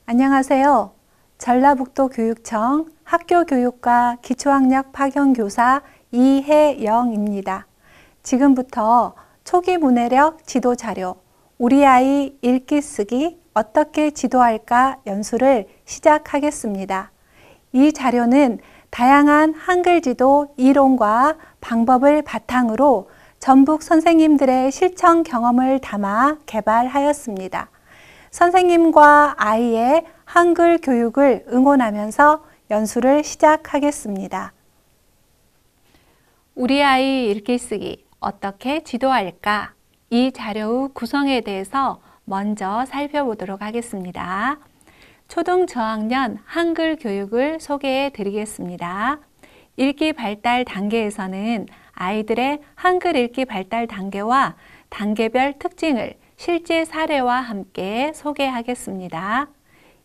안녕하세요. 전라북도 교육청 학교교육과 기초학력 파견교사 이혜영입니다. 지금부터 초기 문해력 지도자료 우리 아이 읽기 쓰기 어떻게 지도할까 연수를 시작하겠습니다. 이 자료는 다양한 한글 지도 이론과 방법을 바탕으로 전북 선생님들의 실천 경험을 담아 개발하였습니다. 선생님과 아이의 한글 교육을 응원하면서 연수를 시작하겠습니다. 우리 아이 읽기 쓰기 어떻게 지도할까? 이 자료의 구성에 대해서 먼저 살펴보도록 하겠습니다. 초등 저학년 한글 교육을 소개해 드리겠습니다. 읽기 발달 단계에서는 아이들의 한글 읽기 발달 단계와 단계별 특징을 실제 사례와 함께 소개하겠습니다.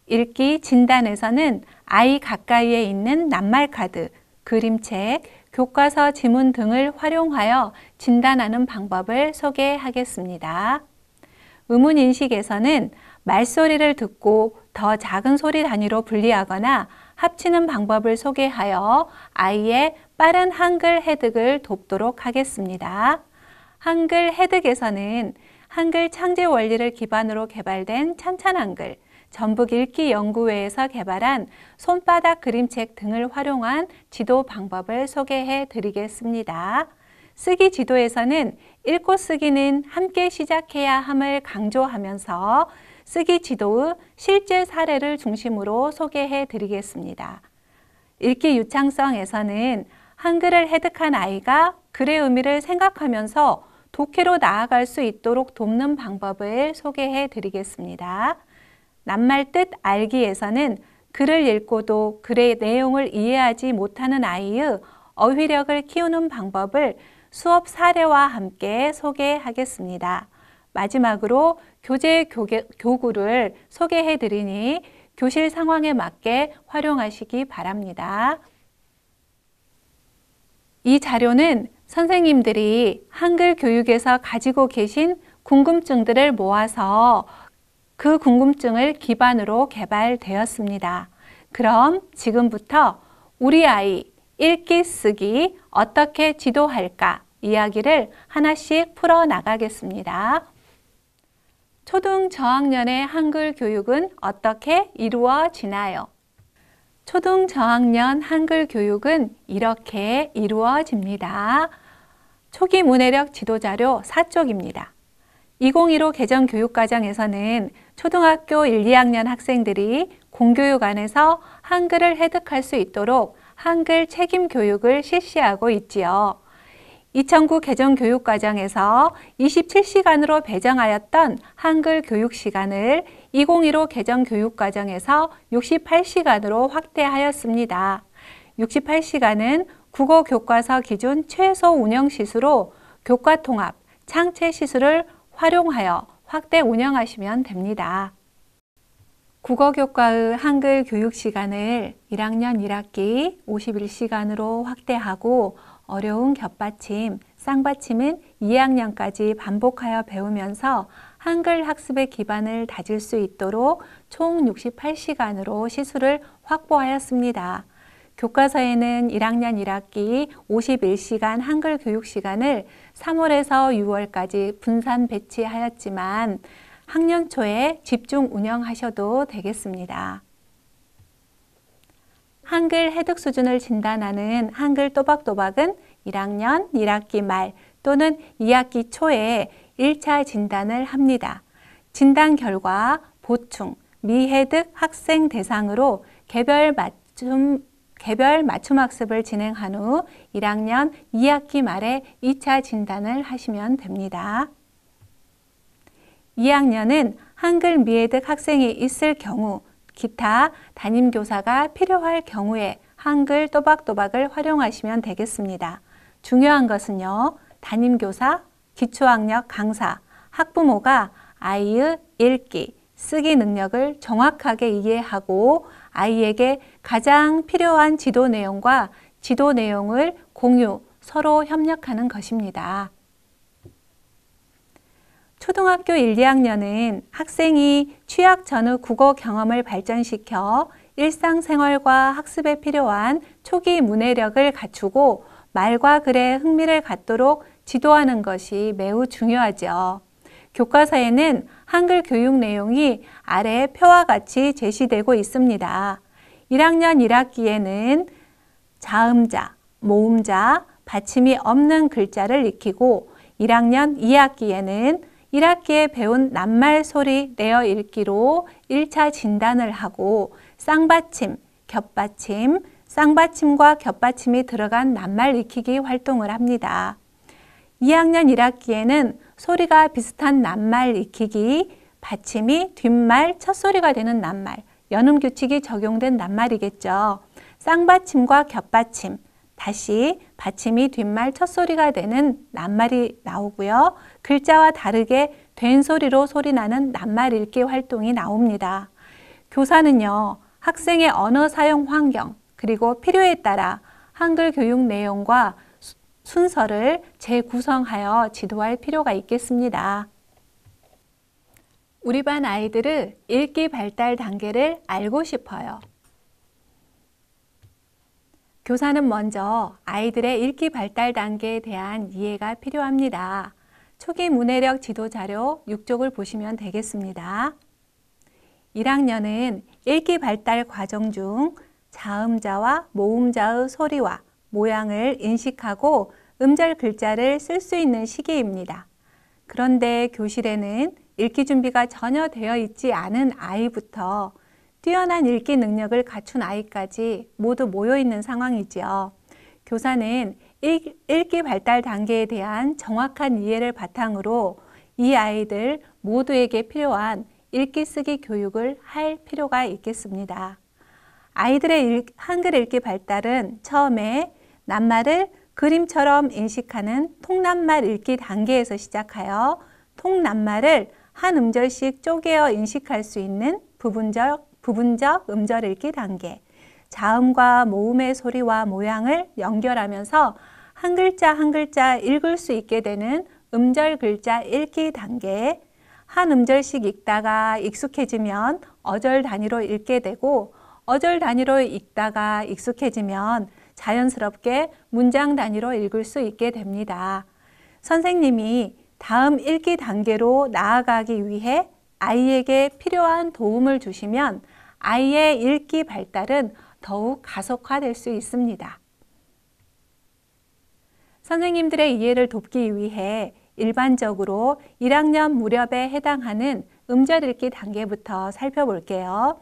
읽기 진단에서는 아이 가까이에 있는 낱말 카드, 그림책, 교과서 지문 등을 활용하여 진단하는 방법을 소개하겠습니다. 의문인식에서는 말소리를 듣고 더 작은 소리 단위로 분리하거나 합치는 방법을 소개하여 아이의 빠른 한글 해득을 돕도록 하겠습니다. 한글 해득에서는 한글 창제 원리를 기반으로 개발된 찬찬한글, 전북 읽기연구회에서 개발한 손바닥 그림책 등을 활용한 지도 방법을 소개해 드리겠습니다. 쓰기 지도에서는 읽고 쓰기는 함께 시작해야 함을 강조하면서 쓰기 지도의 실제 사례를 중심으로 소개해 드리겠습니다. 읽기 유창성에서는 한글을 해득한 아이가 글의 의미를 생각하면서 독해로 나아갈 수 있도록 돕는 방법을 소개해 드리겠습니다. 낱말 뜻 알기에서는 글을 읽고도 글의 내용을 이해하지 못하는 아이의 어휘력을 키우는 방법을 수업 사례와 함께 소개하겠습니다. 마지막으로 교재 교구를 소개해 드리니 교실 상황에 맞게 활용하시기 바랍니다. 이 자료는 선생님들이 한글 교육에서 가지고 계신 궁금증들을 모아서 그 궁금증을 기반으로 개발되었습니다. 그럼 지금부터 우리 아이 읽기 쓰기 어떻게 지도할까 이야기를 하나씩 풀어나가겠습니다. 초등 저학년의 한글 교육은 어떻게 이루어지나요? 초등 저학년 한글 교육은 이렇게 이루어집니다. 초기 문해력 지도자료 4쪽입니다. 2015 개정 교육과정에서는 초등학교 1, 2학년 학생들이 공교육 안에서 한글을 획득할 수 있도록 한글 책임 교육을 실시하고 있지요. 2009 개정 교육과정에서 27시간으로 배정하였던 한글 교육 시간을 2015 개정 교육과정에서 68시간으로 확대하였습니다. 68시간은 국어 교과서 기준 최소 운영 시수로 교과 통합, 창체 시수를 활용하여 확대 운영하시면 됩니다. 국어 교과의 한글 교육 시간을 1학년 1학기 51시간으로 확대하고 어려운 겹받침, 쌍받침은 2학년까지 반복하여 배우면서 한글 학습의 기반을 다질 수 있도록 총 68시간으로 시수를 확보하였습니다. 교과서에는 1학년 1학기 51시간 한글 교육 시간을 3월에서 6월까지 분산 배치하였지만 학년 초에 집중 운영하셔도 되겠습니다. 한글 해득 수준을 진단하는 한글 또박또박은 1학년 1학기 말 또는 2학기 초에 1차 진단을 합니다. 진단 결과 보충, 미해득 학생 대상으로 개별 맞춤 학습을 진행한 후 1학년 2학기 말에 2차 진단을 하시면 됩니다. 2학년은 한글 미해득 학생이 있을 경우 기타 담임교사가 필요할 경우에 한글 또박또박을 활용하시면 되겠습니다. 중요한 것은요, 담임교사, 기초학력 강사, 학부모가 아이의 읽기, 쓰기 능력을 정확하게 이해하고 아이에게 가장 필요한 지도 내용과 지도 내용을 공유, 서로 협력하는 것입니다. 초등학교 1, 2학년은 학생이 취학 전후 국어 경험을 발전시켜 일상생활과 학습에 필요한 초기 문해력을 갖추고 말과 글에 흥미를 갖도록 지도하는 것이 매우 중요하죠. 교과서에는 한글 교육 내용이 아래 표와 같이 제시되고 있습니다. 1학년 1학기에는 자음자, 모음자, 받침이 없는 글자를 익히고 1학년 2학기에는 1학기에 배운 낱말 소리 내어 읽기로 1차 진단을 하고 쌍받침, 겹받침, 쌍받침과 겹받침이 들어간 낱말 익히기 활동을 합니다. 2학년 1학기에는 소리가 비슷한 낱말 익히기, 받침이 뒷말, 첫소리가 되는 낱말, 연음규칙이 적용된 낱말이겠죠. 쌍받침과 겹받침, 다시 받침이 뒷말, 첫소리가 되는 낱말이 나오고요. 글자와 다르게 된 소리로 소리나는 낱말 읽기 활동이 나옵니다. 교사는요, 학생의 언어 사용 환경, 그리고 필요에 따라 한글 교육 내용과 순서를 재구성하여 지도할 필요가 있겠습니다. 우리 반 아이들의 읽기 발달 단계를 알고 싶어요. 교사는 먼저 아이들의 읽기 발달 단계에 대한 이해가 필요합니다. 초기 문해력 지도 자료 6쪽을 보시면 되겠습니다. 1학년은 읽기 발달 과정 중 자음자와 모음자의 소리와 모양을 인식하고 음절 글자를 쓸 수 있는 시기입니다. 그런데 교실에는 읽기 준비가 전혀 되어 있지 않은 아이부터 뛰어난 읽기 능력을 갖춘 아이까지 모두 모여 있는 상황이지요. 교사는 읽기 발달 단계에 대한 정확한 이해를 바탕으로 이 아이들 모두에게 필요한 읽기 쓰기 교육을 할 필요가 있겠습니다. 아이들의 한글 읽기 발달은 처음에 낱말을 그림처럼 인식하는 통낱말 읽기 단계에서 시작하여 통낱말을 한 음절씩 쪼개어 인식할 수 있는 부분적 음절 읽기 단계, 자음과 모음의 소리와 모양을 연결하면서 한 글자 한 글자 읽을 수 있게 되는 음절 글자 읽기 단계, 한 음절씩 읽다가 익숙해지면 어절 단위로 읽게 되고 어절 단위로 읽다가 익숙해지면 자연스럽게 문장 단위로 읽을 수 있게 됩니다. 선생님이 다음 읽기 단계로 나아가기 위해 아이에게 필요한 도움을 주시면 아이의 읽기 발달은 더욱 가속화될 수 있습니다. 선생님들의 이해를 돕기 위해 일반적으로 1학년 무렵에 해당하는 음절 읽기 단계부터 살펴볼게요.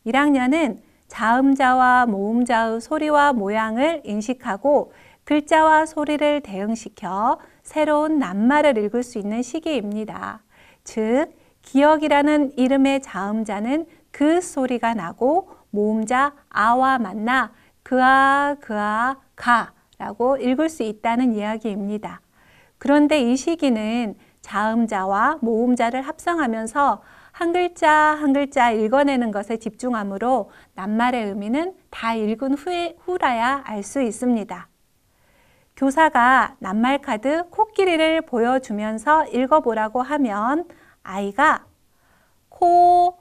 1학년은 자음자와 모음자의 소리와 모양을 인식하고 글자와 소리를 대응시켜 새로운 낱말을 읽을 수 있는 시기입니다. 즉, 기억이라는 이름의 자음자는 그 소리가 나고 모음자 아와 만나 그아, 그아, 가라고 읽을 수 있다는 이야기입니다. 그런데 이 시기는 자음자와 모음자를 합성하면서 한 글자 한 글자 읽어내는 것에 집중하므로 낱말의 의미는 다 읽은 후라야 알 수 있습니다. 교사가 낱말 카드 코끼리를 보여주면서 읽어보라고 하면 아이가 코끼리,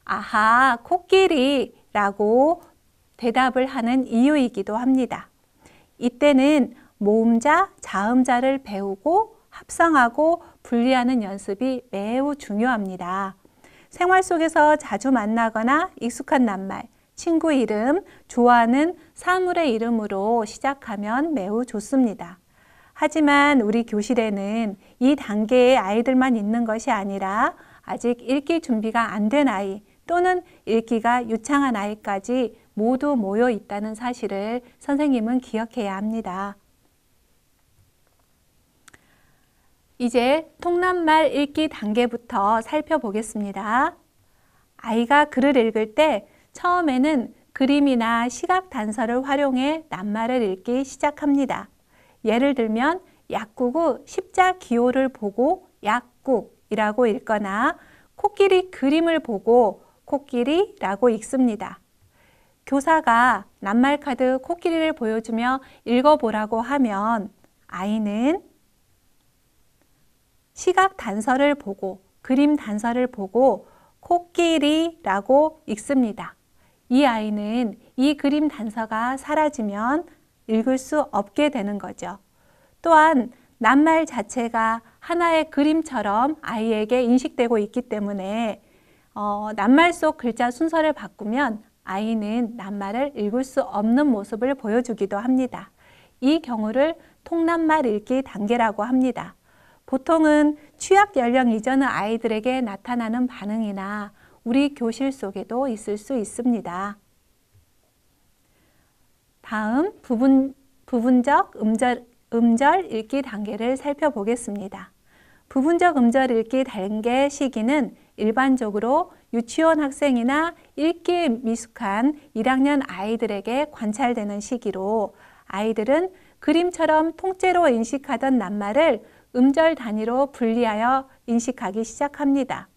아하, 코끼리라고 대답을 하는 이유이기도 합니다. 이때는 모음자, 자음자를 배우고 합성하고 분리하는 연습이 매우 중요합니다. 생활 속에서 자주 만나거나 익숙한 낱말, 친구 이름, 좋아하는 사물의 이름으로 시작하면 매우 좋습니다. 하지만 우리 교실에는 이 단계의 아이들만 있는 것이 아니라 아직 읽기 준비가 안 된 아이 또는 읽기가 유창한 아이까지 모두 모여 있다는 사실을 선생님은 기억해야 합니다. 이제 통낱말 읽기 단계부터 살펴보겠습니다. 아이가 글을 읽을 때 처음에는 그림이나 시각 단서를 활용해 낱말을 읽기 시작합니다. 예를 들면 약국의 십자 기호를 보고 약국이라고 읽거나 코끼리 그림을 보고 코끼리라고 읽습니다. 교사가 낱말 카드 코끼리를 보여주며 읽어보라고 하면 아이는 시각 단서를 보고 그림 단서를 보고 코끼리라고 읽습니다. 이 아이는 이 그림 단서가 사라지면 읽을 수 없게 되는 거죠. 또한 낱말 자체가 하나의 그림처럼 아이에게 인식되고 있기 때문에 낱말 속 글자 순서를 바꾸면 아이는 낱말을 읽을 수 없는 모습을 보여주기도 합니다. 이 경우를 통낱말 읽기 단계라고 합니다. 보통은 취약 연령 이전의 아이들에게 나타나는 반응이나 우리 교실 속에도 있을 수 있습니다. 다음 부분적 음절 읽기 단계를 살펴보겠습니다. 부분적 음절 읽기 단계 시기는 일반적으로 유치원 학생이나 읽기에 미숙한 1학년 아이들에게 관찰되는 시기로 아이들은 그림처럼 통째로 인식하던 낱말을 음절 단위로 분리하여 인식하기 시작합니다.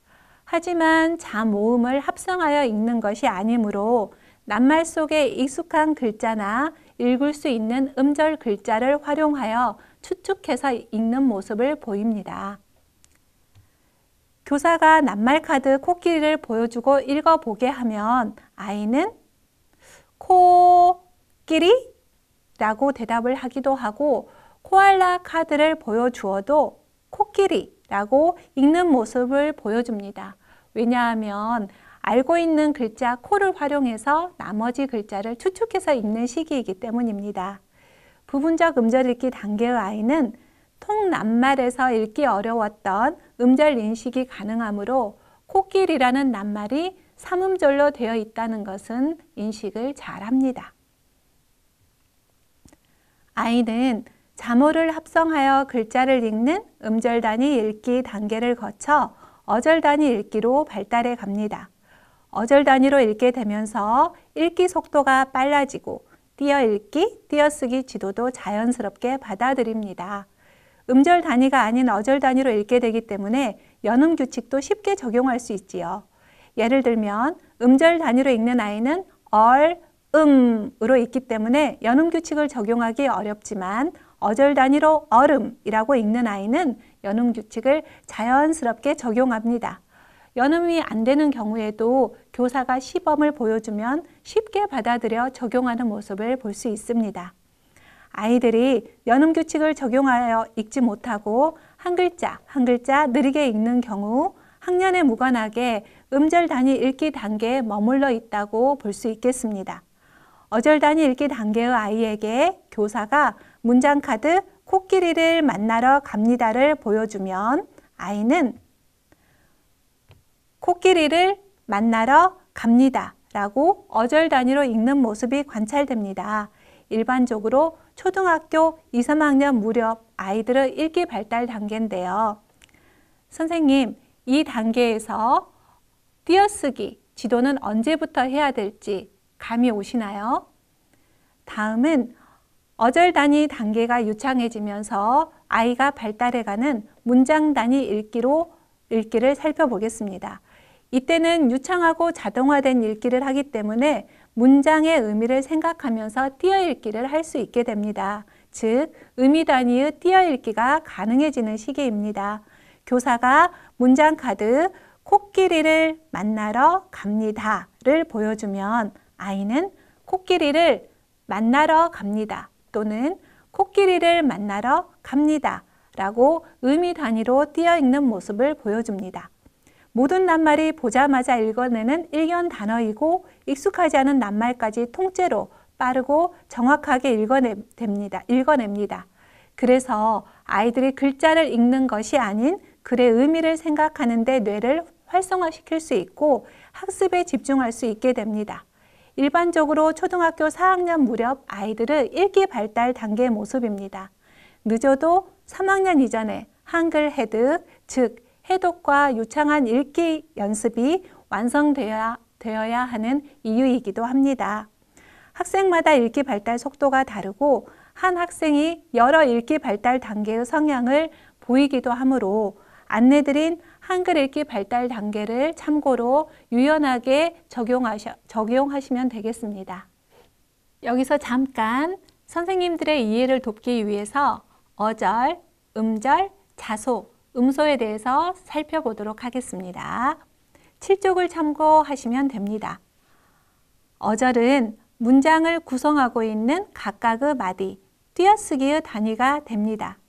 하지만 자모음을 합성하여 읽는 것이 아니므로 낱말 속에 익숙한 글자나 읽을 수 있는 음절 글자를 활용하여 추측해서 읽는 모습을 보입니다. 교사가 낱말 카드 코끼리를 보여주고 읽어보게 하면 아이는 코끼리? 라고 대답을 하기도 하고 코알라 카드를 보여주어도 코끼리라고 읽는 모습을 보여줍니다. 왜냐하면 알고 있는 글자 코를 활용해서 나머지 글자를 추측해서 읽는 시기이기 때문입니다. 부분적 음절 읽기 단계의 아이는 통낱말에서 읽기 어려웠던 음절 인식이 가능하므로 코끼리라는 낱말이 삼음절로 되어 있다는 것은 인식을 잘합니다. 아이는 자모를 합성하여 글자를 읽는 음절 단위 읽기 단계를 거쳐 어절 단위 읽기로 발달해 갑니다. 어절 단위로 읽게 되면서 읽기 속도가 빨라지고 띄어읽기, 띄어쓰기 지도도 자연스럽게 받아들입니다. 음절 단위가 아닌 어절 단위로 읽게 되기 때문에 연음 규칙도 쉽게 적용할 수 있지요. 예를 들면 음절 단위로 읽는 아이는 으로 읽기 때문에 연음 규칙을 적용하기 어렵지만 어절 단위로 얼음이라고 읽는 아이는 연음 규칙을 자연스럽게 적용합니다. 연음이 안 되는 경우에도 교사가 시범을 보여주면 쉽게 받아들여 적용하는 모습을 볼 수 있습니다. 아이들이 연음 규칙을 적용하여 읽지 못하고 한 글자 한 글자 느리게 읽는 경우 학년에 무관하게 음절 단위 읽기 단계에 머물러 있다고 볼 수 있겠습니다. 어절 단위 읽기 단계의 아이에게 교사가 문장 카드 코끼리를 만나러 갑니다를 보여주면 아이는 코끼리를 만나러 갑니다 라고 어절 단위로 읽는 모습이 관찰됩니다. 일반적으로 초등학교 2, 3학년 무렵 아이들의 읽기 발달 단계인데요. 선생님, 이 단계에서 띄어쓰기 지도는 언제부터 해야 될지 감이 오시나요? 다음은 어절 단위 단계가 유창해지면서 아이가 발달해가는 문장 단위 읽기를 살펴보겠습니다. 이때는 유창하고 자동화된 읽기를 하기 때문에 문장의 의미를 생각하면서 띄어읽기를 할 수 있게 됩니다. 즉, 의미 단위의 띄어읽기가 가능해지는 시기입니다. 교사가 문장 카드 코끼리를 만나러 갑니다를 보여주면 아이는 코끼리를 만나러 갑니다 또는 코끼리를 만나러 갑니다 라고 의미 단위로 띄어읽는 모습을 보여줍니다. 모든 낱말이 보자마자 읽어내는 일견 단어이고 익숙하지 않은 낱말까지 통째로 빠르고 정확하게 읽어냅니다. 그래서 아이들이 글자를 읽는 것이 아닌 글의 의미를 생각하는 데 뇌를 활성화시킬 수 있고 학습에 집중할 수 있게 됩니다. 일반적으로 초등학교 4학년 무렵 아이들의 읽기 발달 단계의 모습입니다. 늦어도 3학년 이전에 한글 해득, 즉 해독과 유창한 읽기 연습이 완성되어야 하는 이유이기도 합니다. 학생마다 읽기 발달 속도가 다르고 한 학생이 여러 읽기 발달 단계의 성향을 보이기도 하므로 안내드린 한글 읽기 발달 단계를 참고로 유연하게 적용하시면 되겠습니다. 여기서 잠깐 선생님들의 이해를 돕기 위해서 어절, 음절, 자소, 음소에 대해서 살펴보도록 하겠습니다. 7쪽을 참고하시면 됩니다. 어절은 문장을 구성하고 있는 각각의 마디, 띄어쓰기의 단위가 됩니다.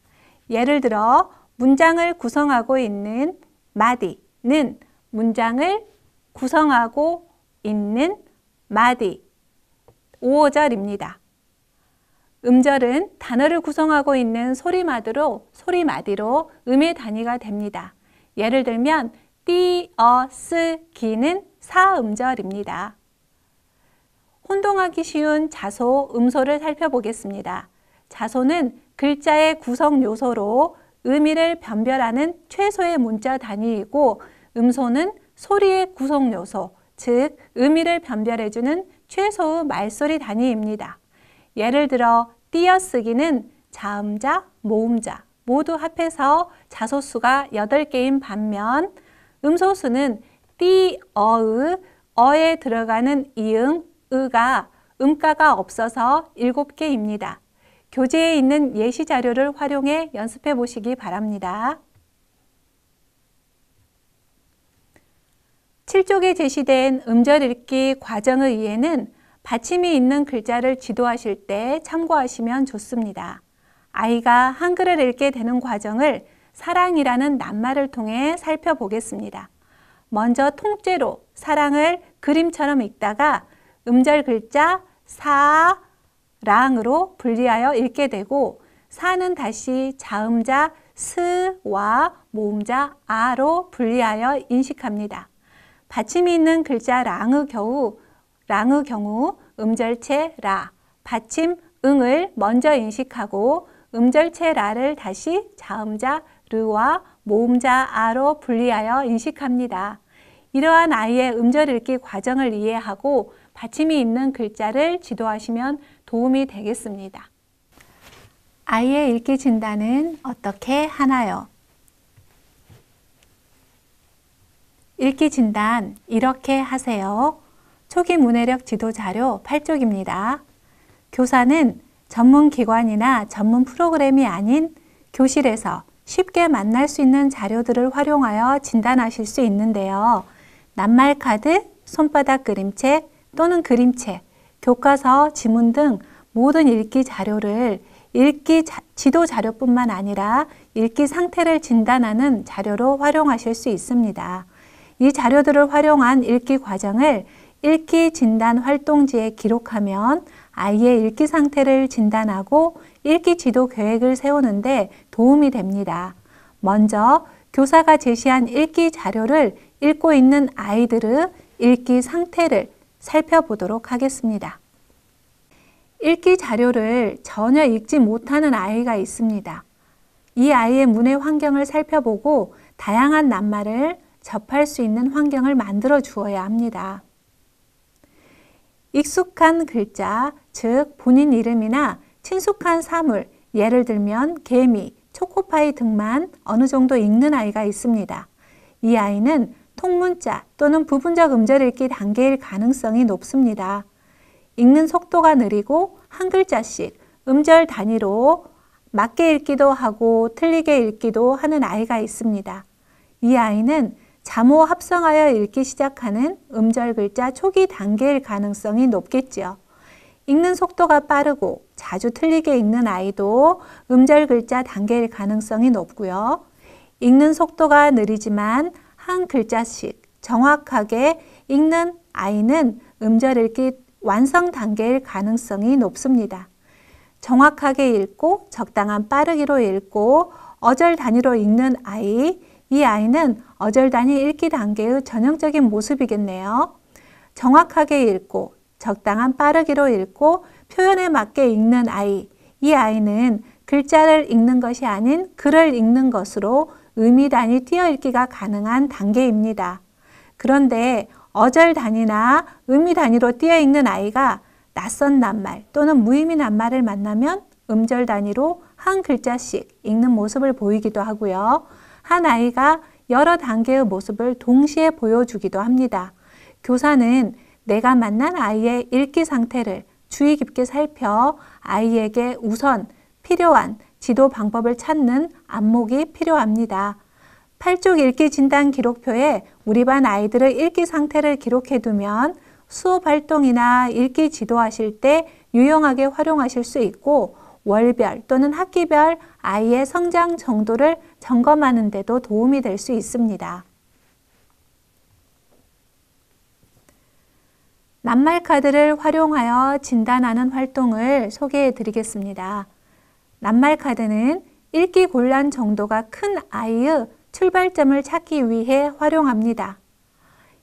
예를 들어 문장을 구성하고 있는 마디는 문장을 구성하고 있는 마디, 5어절입니다. 음절은 단어를 구성하고 있는 소리마디로 음의 단위가 됩니다. 예를 들면 띄어쓰기는 4음절입니다. 혼동하기 쉬운 자소, 음소를 살펴보겠습니다. 자소는 글자의 구성 요소로 의미를 변별하는 최소의 문자 단위이고, 음소는 소리의 구성 요소, 즉 의미를 변별해주는 최소의 말소리 단위입니다. 예를 들어 띄어쓰기는 자음자, 모음자 모두 합해서 자소수가 8개인 반면, 음소수는 띄어의 어에 들어가는 이응, 의가 음가가 없어서 7개입니다. 교재에 있는 예시 자료를 활용해 연습해 보시기 바랍니다. 7쪽에 제시된 음절 읽기 과정의 이해는 받침이 있는 글자를 지도하실 때 참고하시면 좋습니다. 아이가 한글을 읽게 되는 과정을 사랑이라는 낱말을 통해 살펴보겠습니다. 먼저 통째로 사랑을 그림처럼 읽다가 음절 글자 사랑으로 분리하여 읽게 되고, 사는 다시 자음자 스와 모음자 아로 분리하여 인식합니다. 받침이 있는 글자 랑의 경우 음절체 라, 받침 응을 먼저 인식하고 음절체 라를 다시 자음자 르와 모음자 아로 분리하여 인식합니다. 이러한 아이의 음절 읽기 과정을 이해하고 받침이 있는 글자를 지도하시면 도움이 되겠습니다. 아이의 읽기 진단은 어떻게 하나요? 읽기 진단 이렇게 하세요. 초기 문해력 지도 자료 8쪽입니다. 교사는 전문 기관이나 전문 프로그램이 아닌 교실에서 쉽게 만날 수 있는 자료들을 활용하여 진단하실 수 있는데요. 낱말 카드, 손바닥 그림책 또는 그림책, 교과서, 지문 등 모든 읽기 자료를 읽기 지도 자료뿐만 아니라 읽기 상태를 진단하는 자료로 활용하실 수 있습니다. 이 자료들을 활용한 읽기 과정을 읽기 진단 활동지에 기록하면 아이의 읽기 상태를 진단하고 읽기 지도 계획을 세우는데 도움이 됩니다. 먼저 교사가 제시한 읽기 자료를 읽고 있는 아이들의 읽기 상태를 살펴보도록 하겠습니다. 읽기 자료를 전혀 읽지 못하는 아이가 있습니다. 이 아이의 문해 환경을 살펴보고 다양한 낱말을 접할 수 있는 환경을 만들어 주어야 합니다. 익숙한 글자, 즉 본인 이름이나 친숙한 사물, 예를 들면 개미, 초코파이 등만 어느 정도 읽는 아이가 있습니다. 이 아이는 통문자 또는 부분적 음절 읽기 단계일 가능성이 높습니다. 읽는 속도가 느리고 한 글자씩 음절 단위로 맞게 읽기도 하고 틀리게 읽기도 하는 아이가 있습니다. 이 아이는 자모 합성하여 읽기 시작하는 음절 글자 초기 단계일 가능성이 높겠지요. 읽는 속도가 빠르고 자주 틀리게 읽는 아이도 음절 글자 단계일 가능성이 높고요. 읽는 속도가 느리지만 한 글자씩 정확하게 읽는 아이는 음절 읽기 완성 단계일 가능성이 높습니다. 정확하게 읽고 적당한 빠르기로 읽고 어절 단위로 읽는 아이, 이 아이는 어절 단위 읽기 단계의 전형적인 모습이겠네요. 정확하게 읽고 적당한 빠르기로 읽고 표현에 맞게 읽는 아이, 이 아이는 글자를 읽는 것이 아닌 글을 읽는 것으로 의미 단위 띄어 읽기가 가능한 단계입니다. 그런데 어절 단위나 의미 단위로 띄어 읽는 아이가 낯선 낱말 또는 무의미 낱말을 만나면 음절 단위로 한 글자씩 읽는 모습을 보이기도 하고요. 한 아이가 여러 단계의 모습을 동시에 보여주기도 합니다. 교사는 내가 만난 아이의 읽기 상태를 주의 깊게 살펴 아이에게 우선 필요한 지도 방법을 찾는 안목이 필요합니다. 8쪽 읽기 진단 기록표에 우리 반 아이들의 읽기 상태를 기록해 두면 수업 활동이나 읽기 지도하실 때 유용하게 활용하실 수 있고 월별 또는 학기별 아이의 성장 정도를 점검하는 데도 도움이 될 수 있습니다. 낱말 카드를 활용하여 진단하는 활동을 소개해 드리겠습니다. 낱말 카드는 읽기 곤란 정도가 큰 아이의 출발점을 찾기 위해 활용합니다.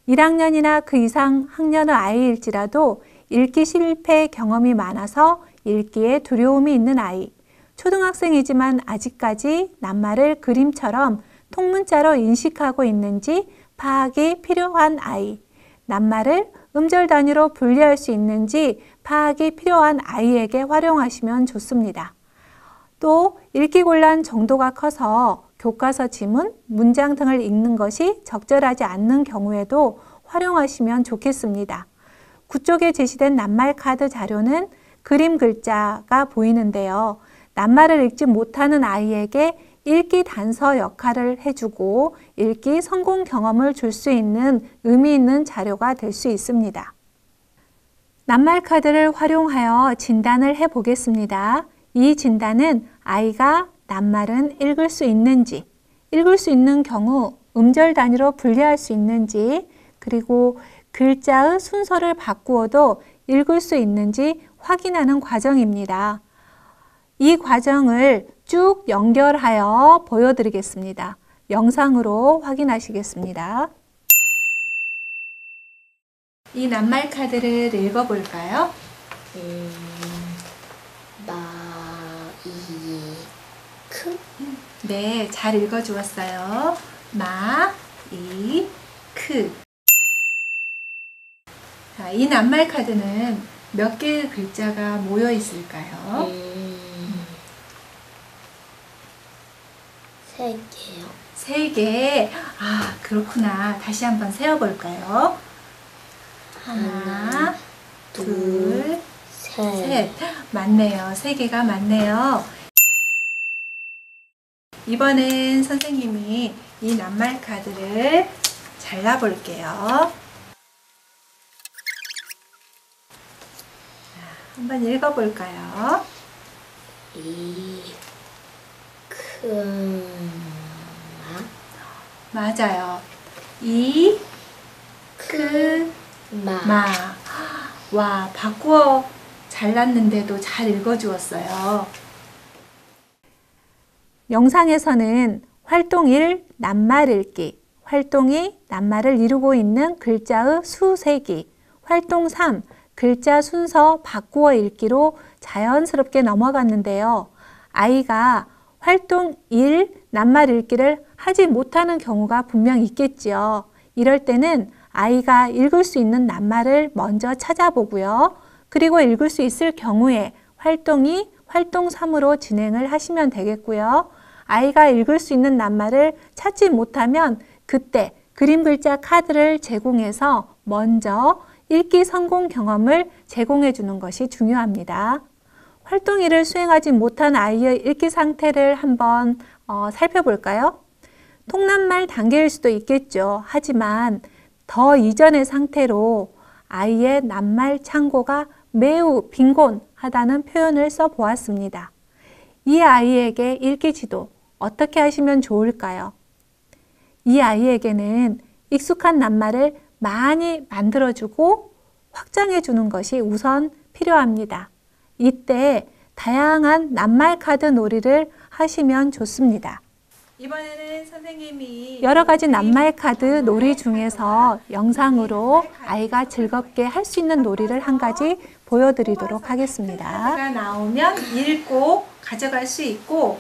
1학년이나 그 이상 학년의 아이일지라도 읽기 실패 경험이 많아서 읽기에 두려움이 있는 아이, 초등학생이지만 아직까지 낱말을 그림처럼 통문자로 인식하고 있는지 파악이 필요한 아이, 낱말을 음절 단위로 분리할 수 있는지 파악이 필요한 아이에게 활용하시면 좋습니다. 또 읽기 곤란 정도가 커서 교과서 지문, 문장 등을 읽는 것이 적절하지 않는 경우에도 활용하시면 좋겠습니다. 9쪽에 제시된 낱말 카드 자료는 그림 글자가 보이는데요. 낱말을 읽지 못하는 아이에게 읽기 단서 역할을 해주고 읽기 성공 경험을 줄 수 있는 의미 있는 자료가 될 수 있습니다. 낱말 카드를 활용하여 진단을 해보겠습니다. 이 진단은 아이가 낱말은 읽을 수 있는지, 읽을 수 있는 경우 음절 단위로 분리할 수 있는지, 그리고 글자의 순서를 바꾸어도 읽을 수 있는지 확인하는 과정입니다. 이 과정을 쭉 연결하여 보여드리겠습니다. 영상으로 확인하시겠습니다. 이 낱말 카드를 읽어볼까요? 크? 네, 잘 읽어주었어요. 마, 이, 크. 자, 이 낱말 카드는 몇 개의 글자가 모여 있을까요? 3개요. 3개. 아, 그렇구나. 다시 한번 세어볼까요? 하나, 둘, 셋. 맞네요. 3개가 맞네요. 이번엔 선생님이 이 낱말 카드를 잘라볼게요. 한번 읽어볼까요? 맞아요. 이, 크, 마. 와, 바꾸어 잘랐는데도 잘 읽어주었어요. 영상에서는 활동 1, 낱말 읽기, 활동 2, 낱말을 이루고 있는 글자의 수 세기, 활동 3, 글자 순서 바꾸어 읽기로 자연스럽게 넘어갔는데요. 아이가 활동 1, 낱말 읽기를 하지 못하는 경우가 분명 있겠지요. 이럴 때는 아이가 읽을 수 있는 낱말을 먼저 찾아보고요. 그리고 읽을 수 있을 경우에 활동 2, 활동 3으로 진행을 하시면 되겠고요. 아이가 읽을 수 있는 낱말을 찾지 못하면 그때 그림 글자 카드를 제공해서 먼저 읽기 성공 경험을 제공해 주는 것이 중요합니다. 활동 1을 수행하지 못한 아이의 읽기 상태를 한번 살펴볼까요? 통낱말 단계일 수도 있겠죠. 하지만 더 이전의 상태로 아이의 낱말 창고가 매우 빈곤하다는 표현을 써보았습니다. 이 아이에게 읽기 지도 어떻게 하시면 좋을까요? 이 아이에게는 익숙한 낱말을 많이 만들어주고 확장해주는 것이 우선 필요합니다. 이때 다양한 낱말 카드 놀이를 하시면 좋습니다. 이번에는 선생님이 여러 가지 낱말 카드 놀이 중에서 영상으로 아이가 즐겁게 할 수 있는 놀이를 한 가지 보여드리도록 하겠습니다. 카드가 나오면 읽고 가져갈 수 있고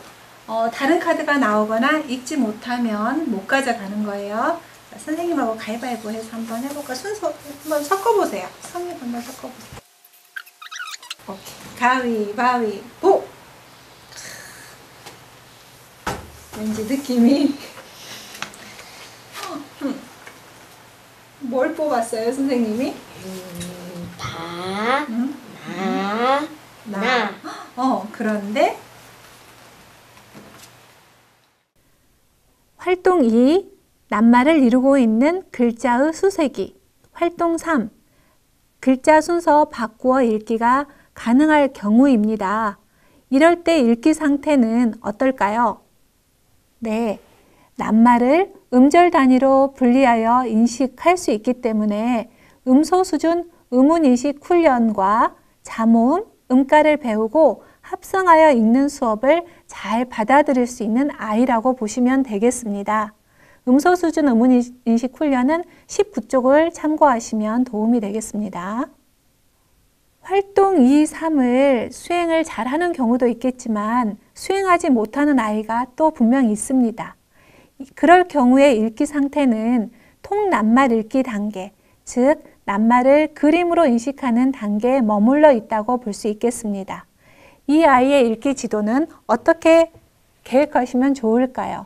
다른 카드가 나오거나 읽지 못하면 못 가져가는 거예요. 자, 선생님하고 가위바위보 해서 한번 해볼까? 순서 한번 섞어보세요. 선생님 한번 섞어보세요. 오케이. 가위바위보! 왠지 느낌이 뭘 뽑았어요, 선생님이? 나. 그런데 활동 2. 낱말을 이루고 있는 글자의 수세기. 활동 3. 글자 순서 바꾸어 읽기가 가능할 경우입니다. 이럴 때 읽기 상태는 어떨까요? 네, 낱말을 음절 단위로 분리하여 인식할 수 있기 때문에 음소 수준 음운인식 훈련과 자모음, 음가를 배우고 합성하여 읽는 수업을 잘 받아들일 수 있는 아이라고 보시면 되겠습니다. 음소 수준 음운인식 훈련은 19쪽을 참고하시면 도움이 되겠습니다. 활동 2, 3을 수행을 잘하는 경우도 있겠지만 수행하지 못하는 아이가 또 분명히 있습니다. 그럴 경우에 읽기 상태는 통낱말 읽기 단계, 즉 낱말을 그림으로 인식하는 단계에 머물러 있다고 볼 수 있겠습니다. 이 아이의 읽기 지도는 어떻게 계획하시면 좋을까요?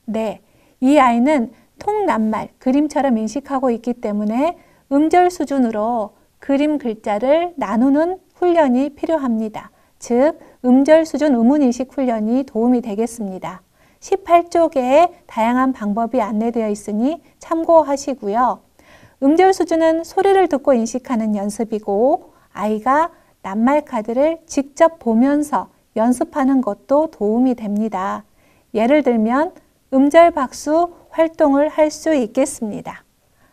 네, 이 아이는 통낱말, 그림처럼 인식하고 있기 때문에 음절 수준으로 그림 글자를 나누는 훈련이 필요합니다. 즉, 음절 수준 음운인식 훈련이 도움이 되겠습니다. 18쪽에 다양한 방법이 안내되어 있으니 참고하시고요. 음절 수준은 소리를 듣고 인식하는 연습이고 아이가 낱말 카드를 직접 보면서 연습하는 것도 도움이 됩니다. 예를 들면 음절 박수 활동을 할 수 있겠습니다.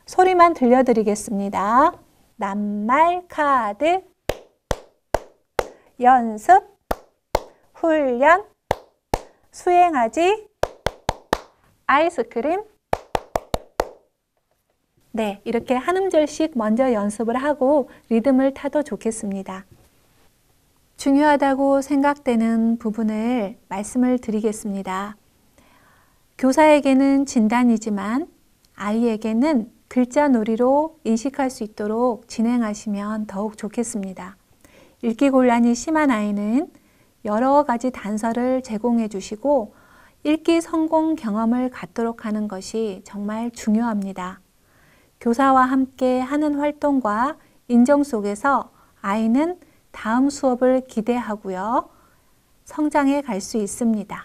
소리만 들려드리겠습니다. 낱말 카드 연습 훈련 수행하지 아이스크림. 네, 이렇게 한 음절씩 먼저 연습을 하고 리듬을 타도 좋겠습니다. 중요하다고 생각되는 부분을 말씀을 드리겠습니다. 교사에게는 진단이지만 아이에게는 글자 놀이로 인식할 수 있도록 진행하시면 더욱 좋겠습니다. 읽기 곤란이 심한 아이는 여러 가지 단서를 제공해 주시고 읽기 성공 경험을 갖도록 하는 것이 정말 중요합니다. 교사와 함께 하는 활동과 인정 속에서 아이는 다음 수업을 기대하고요. 성장해 갈 수 있습니다.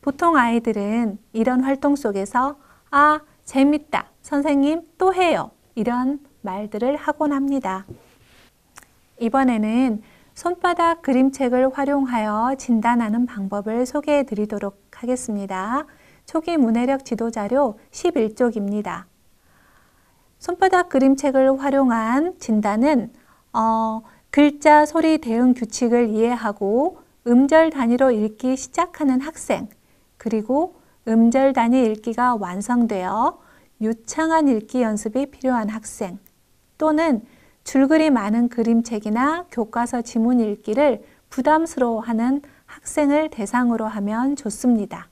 보통 아이들은 이런 활동 속에서 아, 재밌다. 선생님 또 해요. 이런 말들을 하곤 합니다. 이번에는 손바닥 그림책을 활용하여 진단하는 방법을 소개해 드리도록 하겠습니다. 초기 문해력 지도자료 11쪽입니다. 손바닥 그림책을 활용한 진단은 글자, 소리, 대응 규칙을 이해하고 음절 단위로 읽기 시작하는 학생, 그리고 음절 단위 읽기가 완성되어 유창한 읽기 연습이 필요한 학생, 또는 줄글이 많은 그림책이나 교과서 지문 읽기를 부담스러워하는 학생을 대상으로 하면 좋습니다.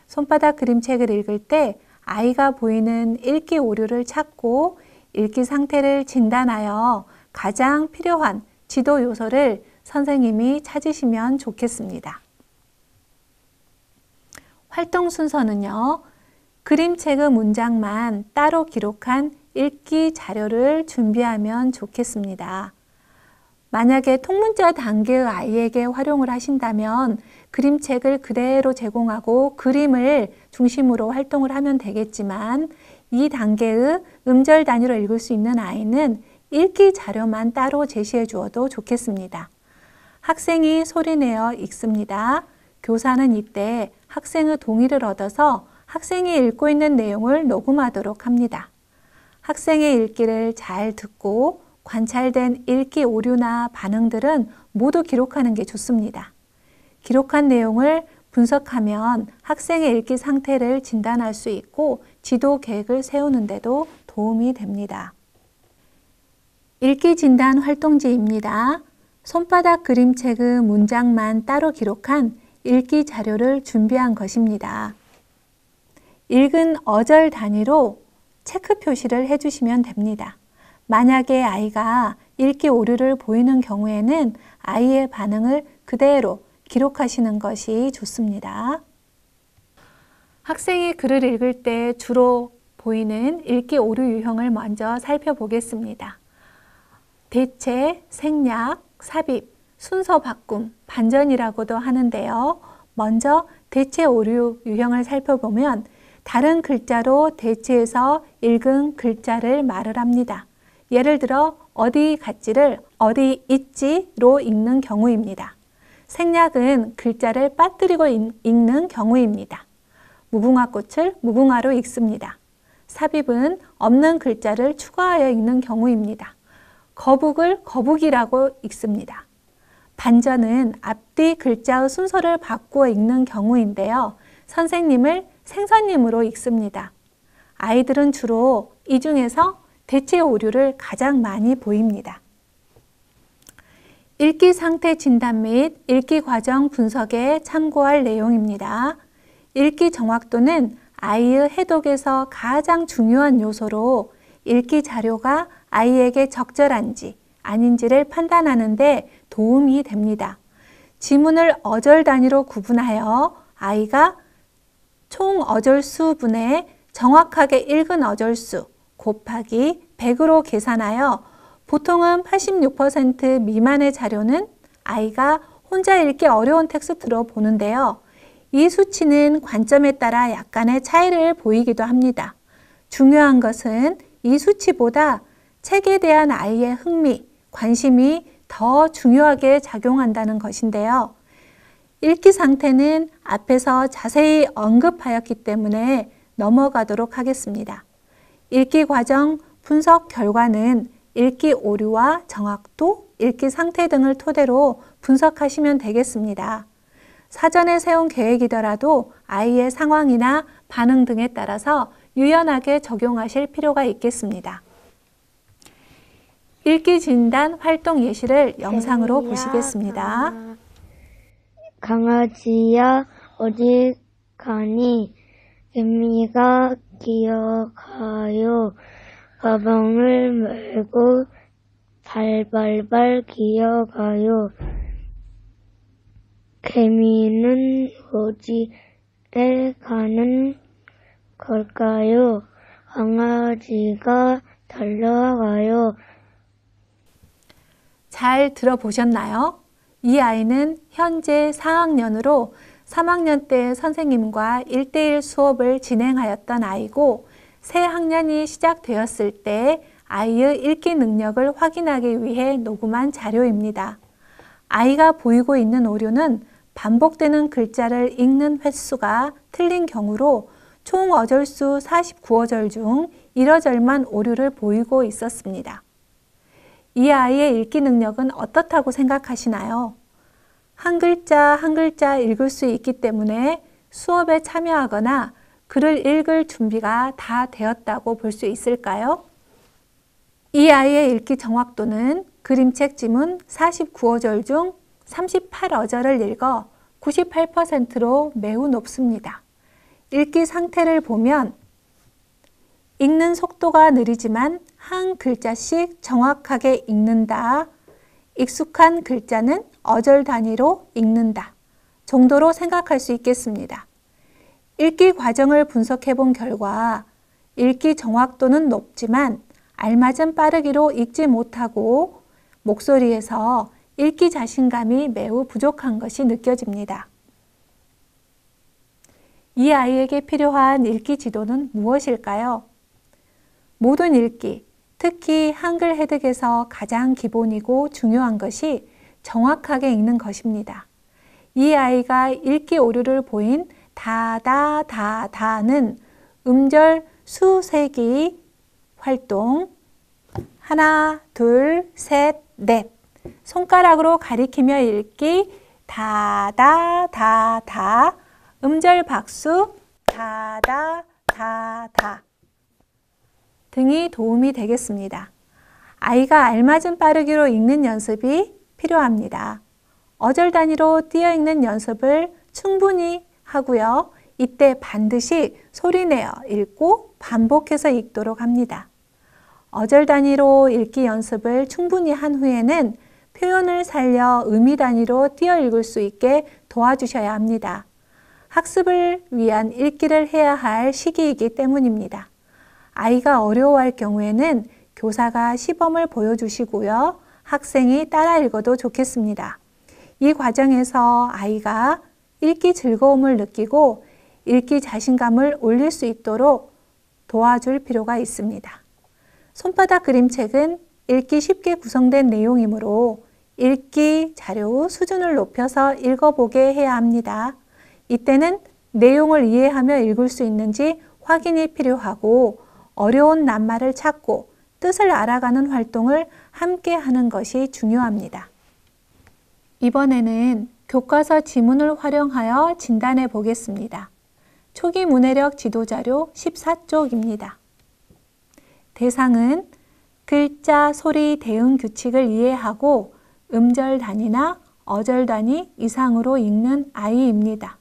손바닥 그림책을 읽을 때 아이가 보이는 읽기 오류를 찾고 읽기 상태를 진단하여 가장 필요한 지도 요소를 선생님이 찾으시면 좋겠습니다. 활동 순서는요, 그림책의 문장만 따로 기록한 읽기 자료를 준비하면 좋겠습니다. 만약에 통문자 단계의 아이에게 활용을 하신다면 그림책을 그대로 제공하고 그림을 중심으로 활동을 하면 되겠지만 이 단계의 음절 단위로 읽을 수 있는 아이는 읽기 자료만 따로 제시해 주어도 좋겠습니다. 학생이 소리내어 읽습니다. 교사는 이때 학생의 동의를 얻어서 학생이 읽고 있는 내용을 녹음하도록 합니다. 학생의 읽기를 잘 듣고 관찰된 읽기 오류나 반응들은 모두 기록하는 게 좋습니다. 기록한 내용을 분석하면 학생의 읽기 상태를 진단할 수 있고 지도 계획을 세우는 데도 도움이 됩니다. 읽기 진단 활동지입니다. 손바닥 그림책의 문장만 따로 기록한 읽기 자료를 준비한 것입니다. 읽은 어절 단위로 체크 표시를 해주시면 됩니다. 만약에 아이가 읽기 오류를 보이는 경우에는 아이의 반응을 그대로 기록하시는 것이 좋습니다. 학생이 글을 읽을 때 주로 보이는 읽기 오류 유형을 먼저 살펴보겠습니다. 대체, 생략, 삽입, 순서 바꿈, 반전이라고도 하는데요. 먼저 대체 오류 유형을 살펴보면 다른 글자로 대체해서 읽은 글자를 말을 합니다. 예를 들어 어디 갔지를 어디 있지로 읽는 경우입니다. 생략은 글자를 빠뜨리고 읽는 경우입니다. 무궁화꽃을 무궁화로 읽습니다. 삽입은 없는 글자를 추가하여 읽는 경우입니다. 거북을 거북이라고 읽습니다. 반전은 앞뒤 글자의 순서를 바꾸어 읽는 경우인데요. 선생님을 생선님으로 읽습니다. 아이들은 주로 이 중에서 대체 오류를 가장 많이 보입니다. 읽기 상태 진단 및 읽기 과정 분석에 참고할 내용입니다. 읽기 정확도는 아이의 해독에서 가장 중요한 요소로 읽기 자료가 아이에게 적절한지 아닌지를 판단하는 데 도움이 됩니다. 지문을 어절 단위로 구분하여 아이가 총 어절수분의 정확하게 읽은 어절수 곱하기 100으로 계산하여 보통은 86% 미만의 자료는 아이가 혼자 읽기 어려운 텍스트로 보는데요. 이 수치는 관점에 따라 약간의 차이를 보이기도 합니다. 중요한 것은 이 수치보다 책에 대한 아이의 흥미, 관심이 더 중요하게 작용한다는 것인데요. 읽기 상태는 앞에서 자세히 언급하였기 때문에 넘어가도록 하겠습니다. 읽기 과정 분석 결과는 읽기 오류와 정확도, 읽기 상태 등을 토대로 분석하시면 되겠습니다. 사전에 세운 계획이더라도 아이의 상황이나 반응 등에 따라서 유연하게 적용하실 필요가 있겠습니다. 읽기 진단 활동 예시를 영상으로 보시겠습니다. 강아지야 어디 가니? 개미가 기어가요. 가방을 메고 발발발 기어가요. 개미는 어디에 가는 걸까요? 강아지가 달려가요. 잘 들어보셨나요? 이 아이는 현재 4학년으로 3학년 때 선생님과 1:1 수업을 진행하였던 아이고 새 학년이 시작되었을 때 아이의 읽기 능력을 확인하기 위해 녹음한 자료입니다. 아이가 보이고 있는 오류는 반복되는 글자를 읽는 횟수가 틀린 경우로 총 어절수 49어절 중 1어절만 오류를 보이고 있었습니다. 이 아이의 읽기 능력은 어떻다고 생각하시나요? 한 글자 한 글자 읽을 수 있기 때문에 수업에 참여하거나 글을 읽을 준비가 다 되었다고 볼 수 있을까요? 이 아이의 읽기 정확도는 그림책 지문 49어절 중 38어절을 읽어 98%로 매우 높습니다. 읽기 상태를 보면 읽는 속도가 느리지만 한 글자씩 정확하게 읽는다. 익숙한 글자는 어절 단위로 읽는다. 정도로 생각할 수 있겠습니다. 읽기 과정을 분석해 본 결과 읽기 정확도는 높지만 알맞은 빠르기로 읽지 못하고 목소리에서 읽기 자신감이 매우 부족한 것이 느껴집니다. 이 아이에게 필요한 읽기 지도는 무엇일까요? 모든 읽기, 특히 한글 해독에서 가장 기본이고 중요한 것이 정확하게 읽는 것입니다. 이 아이가 읽기 오류를 보인 다는 음절 수세기 활동 하나, 둘, 셋, 넷 손가락으로 가리키며 읽기 다 음절 박수 다 등이 도움이 되겠습니다. 아이가 알맞은 빠르기로 읽는 연습이 필요합니다. 어절 단위로 띄어 읽는 연습을 충분히 하고요. 이때 반드시 소리내어 읽고 반복해서 읽도록 합니다. 어절 단위로 읽기 연습을 충분히 한 후에는 표현을 살려 의미 단위로 띄어 읽을 수 있게 도와주셔야 합니다. 학습을 위한 읽기를 해야 할 시기이기 때문입니다. 아이가 어려워할 경우에는 교사가 시범을 보여주시고요. 학생이 따라 읽어도 좋겠습니다. 이 과정에서 아이가 읽기 즐거움을 느끼고 읽기 자신감을 올릴 수 있도록 도와줄 필요가 있습니다. 손바닥 그림책은 읽기 쉽게 구성된 내용이므로 읽기 자료 수준을 높여서 읽어보게 해야 합니다. 이때는 내용을 이해하며 읽을 수 있는지 확인이 필요하고 어려운 낱말을 찾고 뜻을 알아가는 활동을 함께 하는 것이 중요합니다. 이번에는 교과서 지문을 활용하여 진단해 보겠습니다. 초기 문해력 지도자료 14쪽입니다. 대상은 글자, 소리, 대응 규칙을 이해하고 음절 단위나 어절 단위 이상으로 읽는 아이입니다.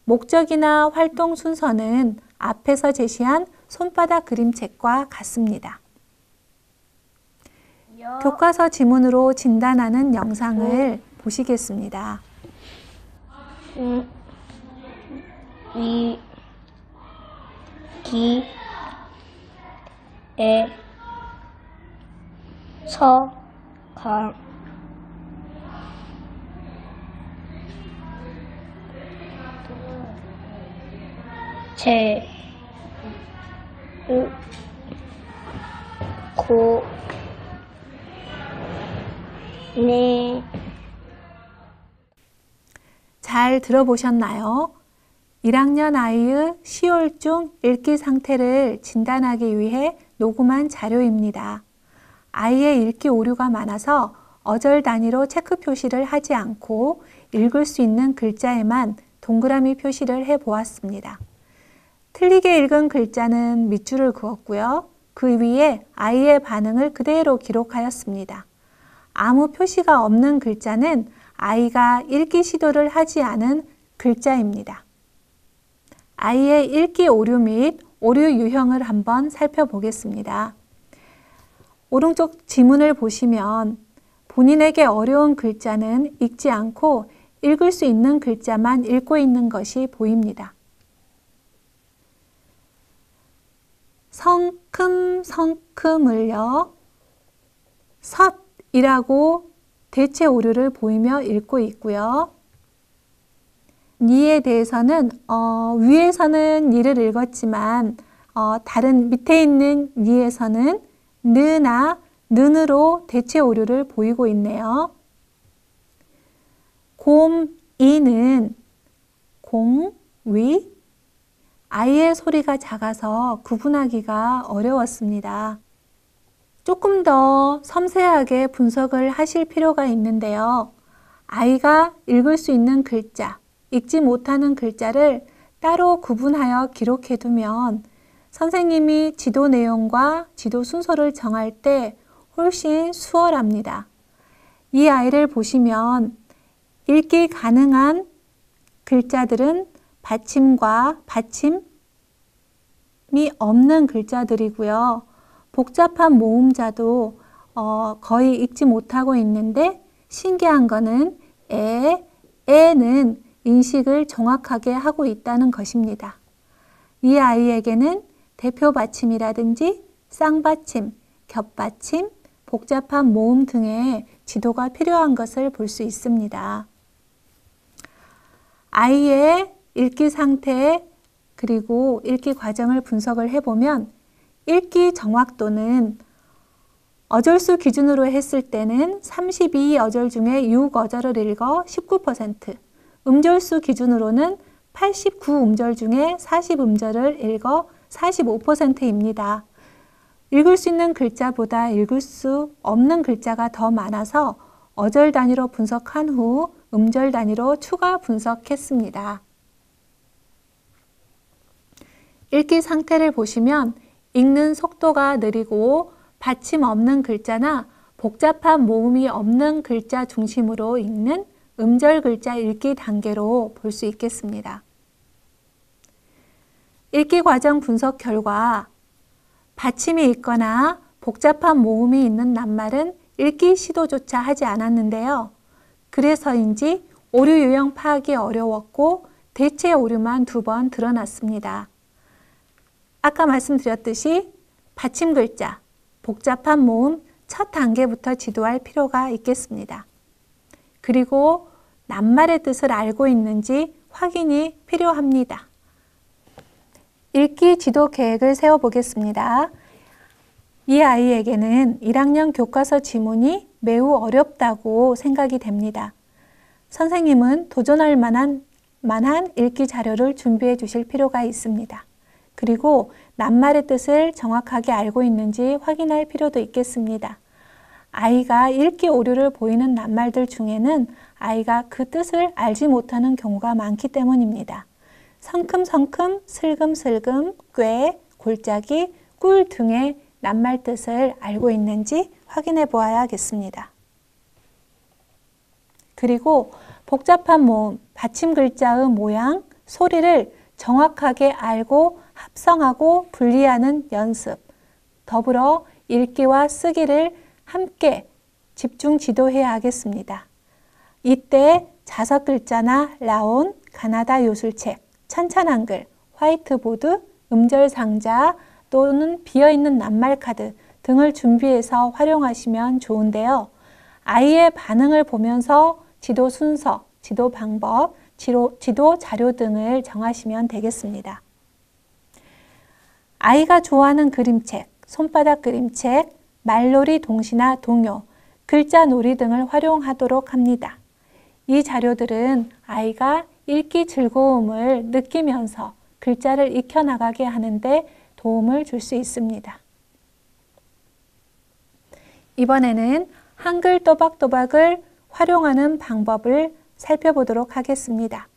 목적이나 활동 순서는 앞에서 제시한 손바닥 그림책과 같습니다. 교과서 지문으로 진단하는 영상을 보시겠습니다. 위, 기, 에, 서, 강, 제, 으, 고, 네. 잘 들어보셨나요? 1학년 아이의 시월중 읽기 상태를 진단하기 위해 녹음한 자료입니다. 아이의 읽기 오류가 많아서 어절 단위로 체크 표시를 하지 않고 읽을 수 있는 글자에만 동그라미 표시를 해 보았습니다. 틀리게 읽은 글자는 밑줄을 그었고요. 그 위에 아이의 반응을 그대로 기록하였습니다. 아무 표시가 없는 글자는 아이가 읽기 시도를 하지 않은 글자입니다. 아이의 읽기 오류 및 오류 유형을 한번 살펴보겠습니다. 오른쪽 지문을 보시면 본인에게 어려운 글자는 읽지 않고 읽을 수 있는 글자만 읽고 있는 것이 보입니다. 성큼을요, 섭이라고 대체 오류를 보이며 읽고 있고요. 니에 대해서는 위에서는 니를 읽었지만 다른 밑에 있는 니에서는 느나 는으로 대체 오류를 보이고 있네요. 곰이는 공, 위, 아이의 소리가 작아서 구분하기가 어려웠습니다. 조금 더 섬세하게 분석을 하실 필요가 있는데요. 아이가 읽을 수 있는 글자, 읽지 못하는 글자를 따로 구분하여 기록해 두면 선생님이 지도 내용과 지도 순서를 정할 때 훨씬 수월합니다. 이 아이를 보시면 읽기 가능한 글자들은 받침과 받침이 없는 글자들이고요. 복잡한 모음자도 거의 읽지 못하고 있는데 신기한 거는 에는 인식을 정확하게 하고 있다는 것입니다. 이 아이에게는 대표 받침이라든지 쌍받침, 겹받침, 복잡한 모음 등의 지도가 필요한 것을 볼 수 있습니다. 아이의 읽기 상태 그리고 읽기 과정을 분석을 해보면 읽기 정확도는 어절수 기준으로 했을 때는 32어절 중에 6어절을 읽어 19%, 음절수 기준으로는 89음절 중에 40음절을 읽어 45%입니다. 읽을 수 있는 글자보다 읽을 수 없는 글자가 더 많아서 어절 단위로 분석한 후 음절 단위로 추가 분석했습니다. 읽기 상태를 보시면 읽는 속도가 느리고 받침 없는 글자나 복잡한 모음이 없는 글자 중심으로 읽는 음절 글자 읽기 단계로 볼 수 있겠습니다. 읽기 과정 분석 결과 받침이 있거나 복잡한 모음이 있는 낱말은 읽기 시도조차 하지 않았는데요. 그래서인지 오류 유형 파악이 어려웠고 대체 오류만 2번 드러났습니다. 아까 말씀드렸듯이 받침 글자, 복잡한 모음 첫 단계부터 지도할 필요가 있겠습니다. 그리고 낱말의 뜻을 알고 있는지 확인이 필요합니다. 읽기 지도 계획을 세워보겠습니다. 이 아이에게는 1학년 교과서 지문이 매우 어렵다고 생각이 됩니다. 선생님은 도전할 만한 읽기 자료를 준비해 주실 필요가 있습니다. 그리고 낱말의 뜻을 정확하게 알고 있는지 확인할 필요도 있겠습니다. 아이가 읽기 오류를 보이는 낱말들 중에는 아이가 그 뜻을 알지 못하는 경우가 많기 때문입니다. 성큼성큼, 슬금슬금, 꽤, 골짜기, 꿀 등의 낱말 뜻을 알고 있는지 확인해 보아야 하겠습니다. 그리고 복잡한 모음, 받침 글자의 모양, 소리를 정확하게 알고 합성하고 분리하는 연습, 더불어 읽기와 쓰기를 함께 집중 지도해야 하겠습니다. 이때 자석 글자나 라온, 가나다 요술책, 찬찬한글, 화이트보드, 음절 상자 또는 비어있는 낱말 카드 등을 준비해서 활용하시면 좋은데요. 아이의 반응을 보면서 지도 순서, 지도 방법, 지도 자료 등을 정하시면 되겠습니다. 아이가 좋아하는 그림책, 손바닥 그림책, 말놀이 동시나 동요, 글자 놀이 등을 활용하도록 합니다. 이 자료들은 아이가 읽기 즐거움을 느끼면서 글자를 익혀나가게 하는데 도움을 줄 수 있습니다. 이번에는 한글 또박또박을 활용하는 방법을 살펴보도록 하겠습니다.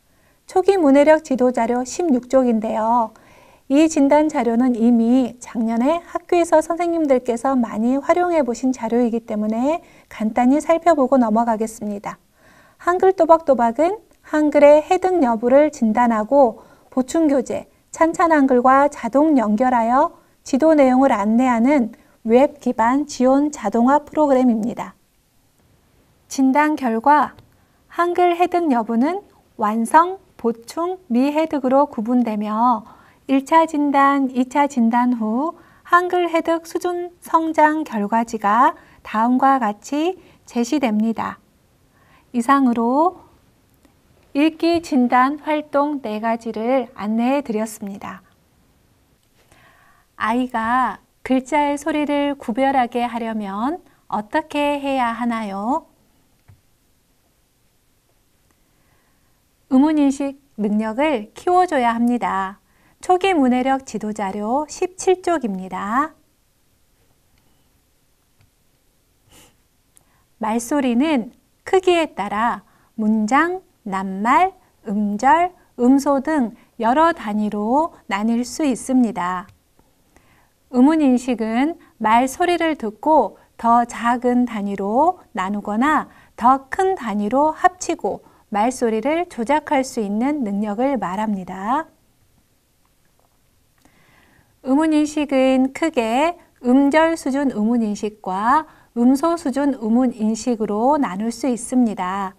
초기 문해력 지도자료 16쪽인데요. 이 진단 자료는 이미 작년에 학교에서 선생님들께서 많이 활용해 보신 자료이기 때문에 간단히 살펴보고 넘어가겠습니다. 한글 또박또박은 한글의 해득 여부를 진단하고 보충교재, 찬찬한글과 자동 연결하여 지도 내용을 안내하는 웹 기반 지원 자동화 프로그램입니다. 진단 결과 한글 해득 여부는 완성, 보충, 미해득으로 구분되며 1차 진단, 2차 진단 후 한글 해득 수준 성장 결과지가 다음과 같이 제시됩니다. 이상으로 읽기 진단 활동 4가지를 안내해 드렸습니다. 아이가 글자의 소리를 구별하게 하려면 어떻게 해야 하나요? 의문인식 능력을 키워줘야 합니다. 초기 문해력 지도자료 17쪽입니다. 말소리는 크기에 따라 문장, 낱말, 음절, 음소 등 여러 단위로 나뉠 수 있습니다. 의문인식은 말소리를 듣고 더 작은 단위로 나누거나 더 큰 단위로 합치고 말소리를 조작할 수 있는 능력을 말합니다. 의문인식은 크게 음절 수준 의문인식과 음소 수준 의문인식으로 나눌 수 있습니다.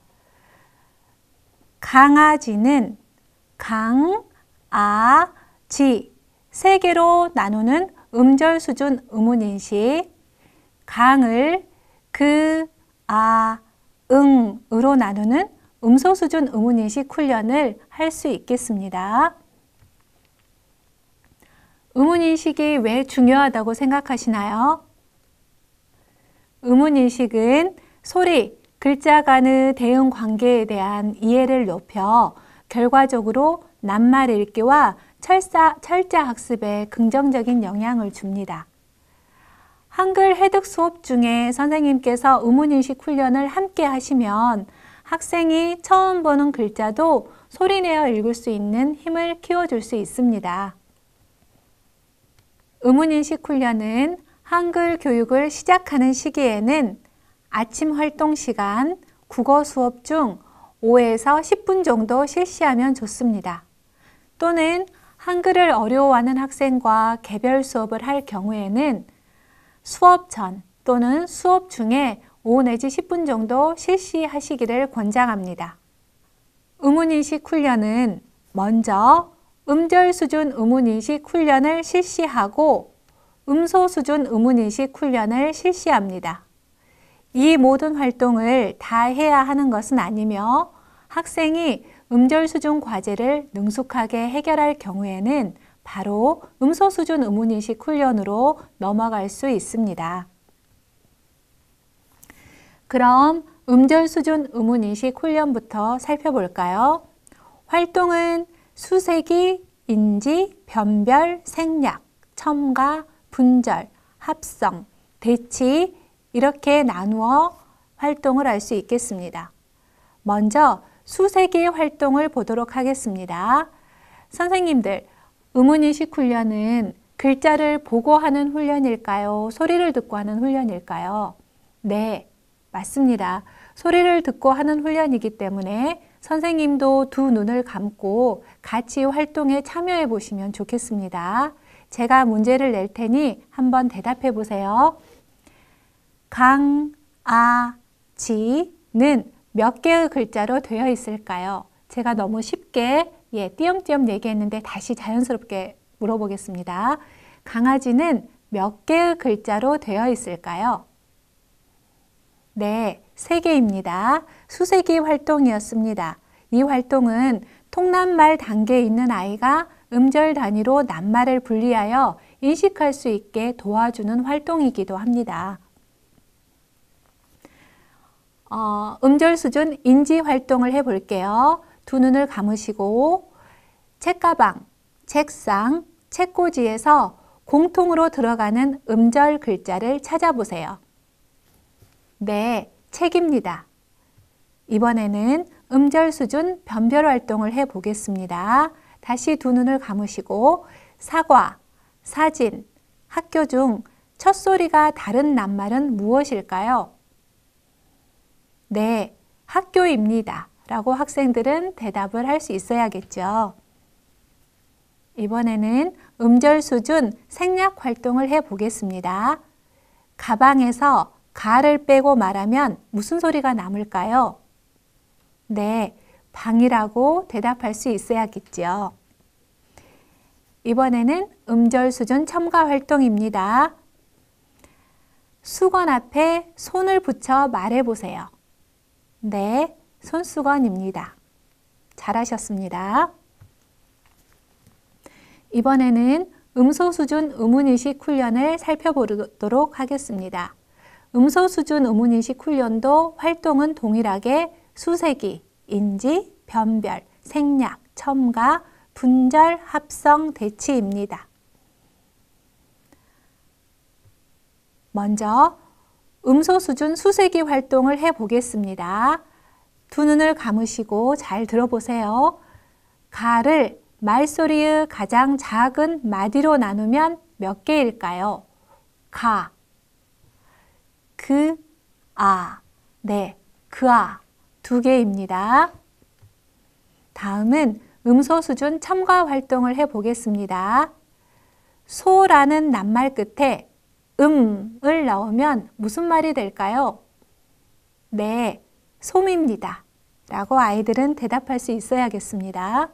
강아지는 강, 아, 지 3개로 나누는 음절 수준 의문인식, 강을 그, 아, 응으로 나누는 음소 수준 의문인식 훈련을 할 수 있겠습니다. 의문인식이 왜 중요하다고 생각하시나요? 의문인식은 소리, 글자 간의 대응 관계에 대한 이해를 높여 결과적으로 낱말 읽기와 철자 학습에 긍정적인 영향을 줍니다. 한글 해득 수업 중에 선생님께서 의문인식 훈련을 함께 하시면 학생이 처음 보는 글자도 소리내어 읽을 수 있는 힘을 키워줄 수 있습니다. 의문인식 훈련은 한글 교육을 시작하는 시기에는 아침 활동 시간, 국어 수업 중 5에서 10분 정도 실시하면 좋습니다. 또는 한글을 어려워하는 학생과 개별 수업을 할 경우에는 수업 전 또는 수업 중에 5 내지 10분 정도 실시하시기를 권장합니다. 의문인식 훈련은 먼저 음절 수준 의문인식 훈련을 실시하고 음소 수준 의문인식 훈련을 실시합니다. 이 모든 활동을 다 해야 하는 것은 아니며 학생이 음절 수준 과제를 능숙하게 해결할 경우에는 바로 음소 수준 음운인식 훈련으로 넘어갈 수 있습니다. 그럼 음절 수준 음운인식 훈련부터 살펴볼까요? 활동은 수색이, 인지, 변별, 생략, 첨가, 분절, 합성, 대치 이렇게 나누어 활동을 할 수 있겠습니다. 먼저 수색이 활동을 보도록 하겠습니다. 선생님들, 음운인식 훈련은 글자를 보고 하는 훈련일까요? 소리를 듣고 하는 훈련일까요? 네, 맞습니다. 소리를 듣고 하는 훈련이기 때문에 선생님도 두 눈을 감고 같이 활동에 참여해 보시면 좋겠습니다. 제가 문제를 낼 테니 한번 대답해 보세요. 강, 아, 지는 몇 개의 글자로 되어 있을까요? 제가 너무 쉽게 띄엄띄엄 얘기했는데 다시 자연스럽게 물어보겠습니다. 강아지는 몇 개의 글자로 되어 있을까요? 네, 3개입니다. 수세기 활동이었습니다. 이 활동은 통낱말 단계에 있는 아이가 음절 단위로 낱말을 분리하여 인식할 수 있게 도와주는 활동이기도 합니다. 음절 수준 인지 활동을 해볼게요. 두 눈을 감으시고 책가방, 책상, 책꽂이에서 공통으로 들어가는 음절 글자를 찾아보세요. 네, 책입니다. 이번에는 음절 수준 변별 활동을 해보겠습니다. 다시 두 눈을 감으시고 사과, 사진, 학교 중 첫 소리가 다른 낱말은 무엇일까요? 네, 학교입니다. 라고 학생들은 대답을 할 수 있어야겠죠. 이번에는 음절 수준 생략 활동을 해보겠습니다. 가방에서 가를 빼고 말하면 무슨 소리가 남을까요? 네, 방이라고 대답할 수 있어야겠죠. 이번에는 음절 수준 첨가 활동입니다. 수건 앞에 손을 붙여 말해보세요. 네, 손수건입니다. 잘하셨습니다. 이번에는 음소 수준 음운인식 훈련을 살펴보도록 하겠습니다. 음소 수준 음운인식 훈련도 활동은 동일하게 수세기, 인지, 변별, 생략, 첨가, 분절, 합성, 대치입니다. 먼저 음소 수준 수세기 활동을 해보겠습니다. 두 눈을 감으시고 잘 들어보세요. 가를 말소리의 가장 작은 마디로 나누면 몇 개일까요? 가, 그, 아, 네, 그, 아, 2개입니다. 다음은 음소 수준 첨가 활동을 해보겠습니다. 소라는 낱말 끝에 을 넣으면 무슨 말이 될까요? 네, 솜입니다. 라고 아이들은 대답할 수 있어야겠습니다.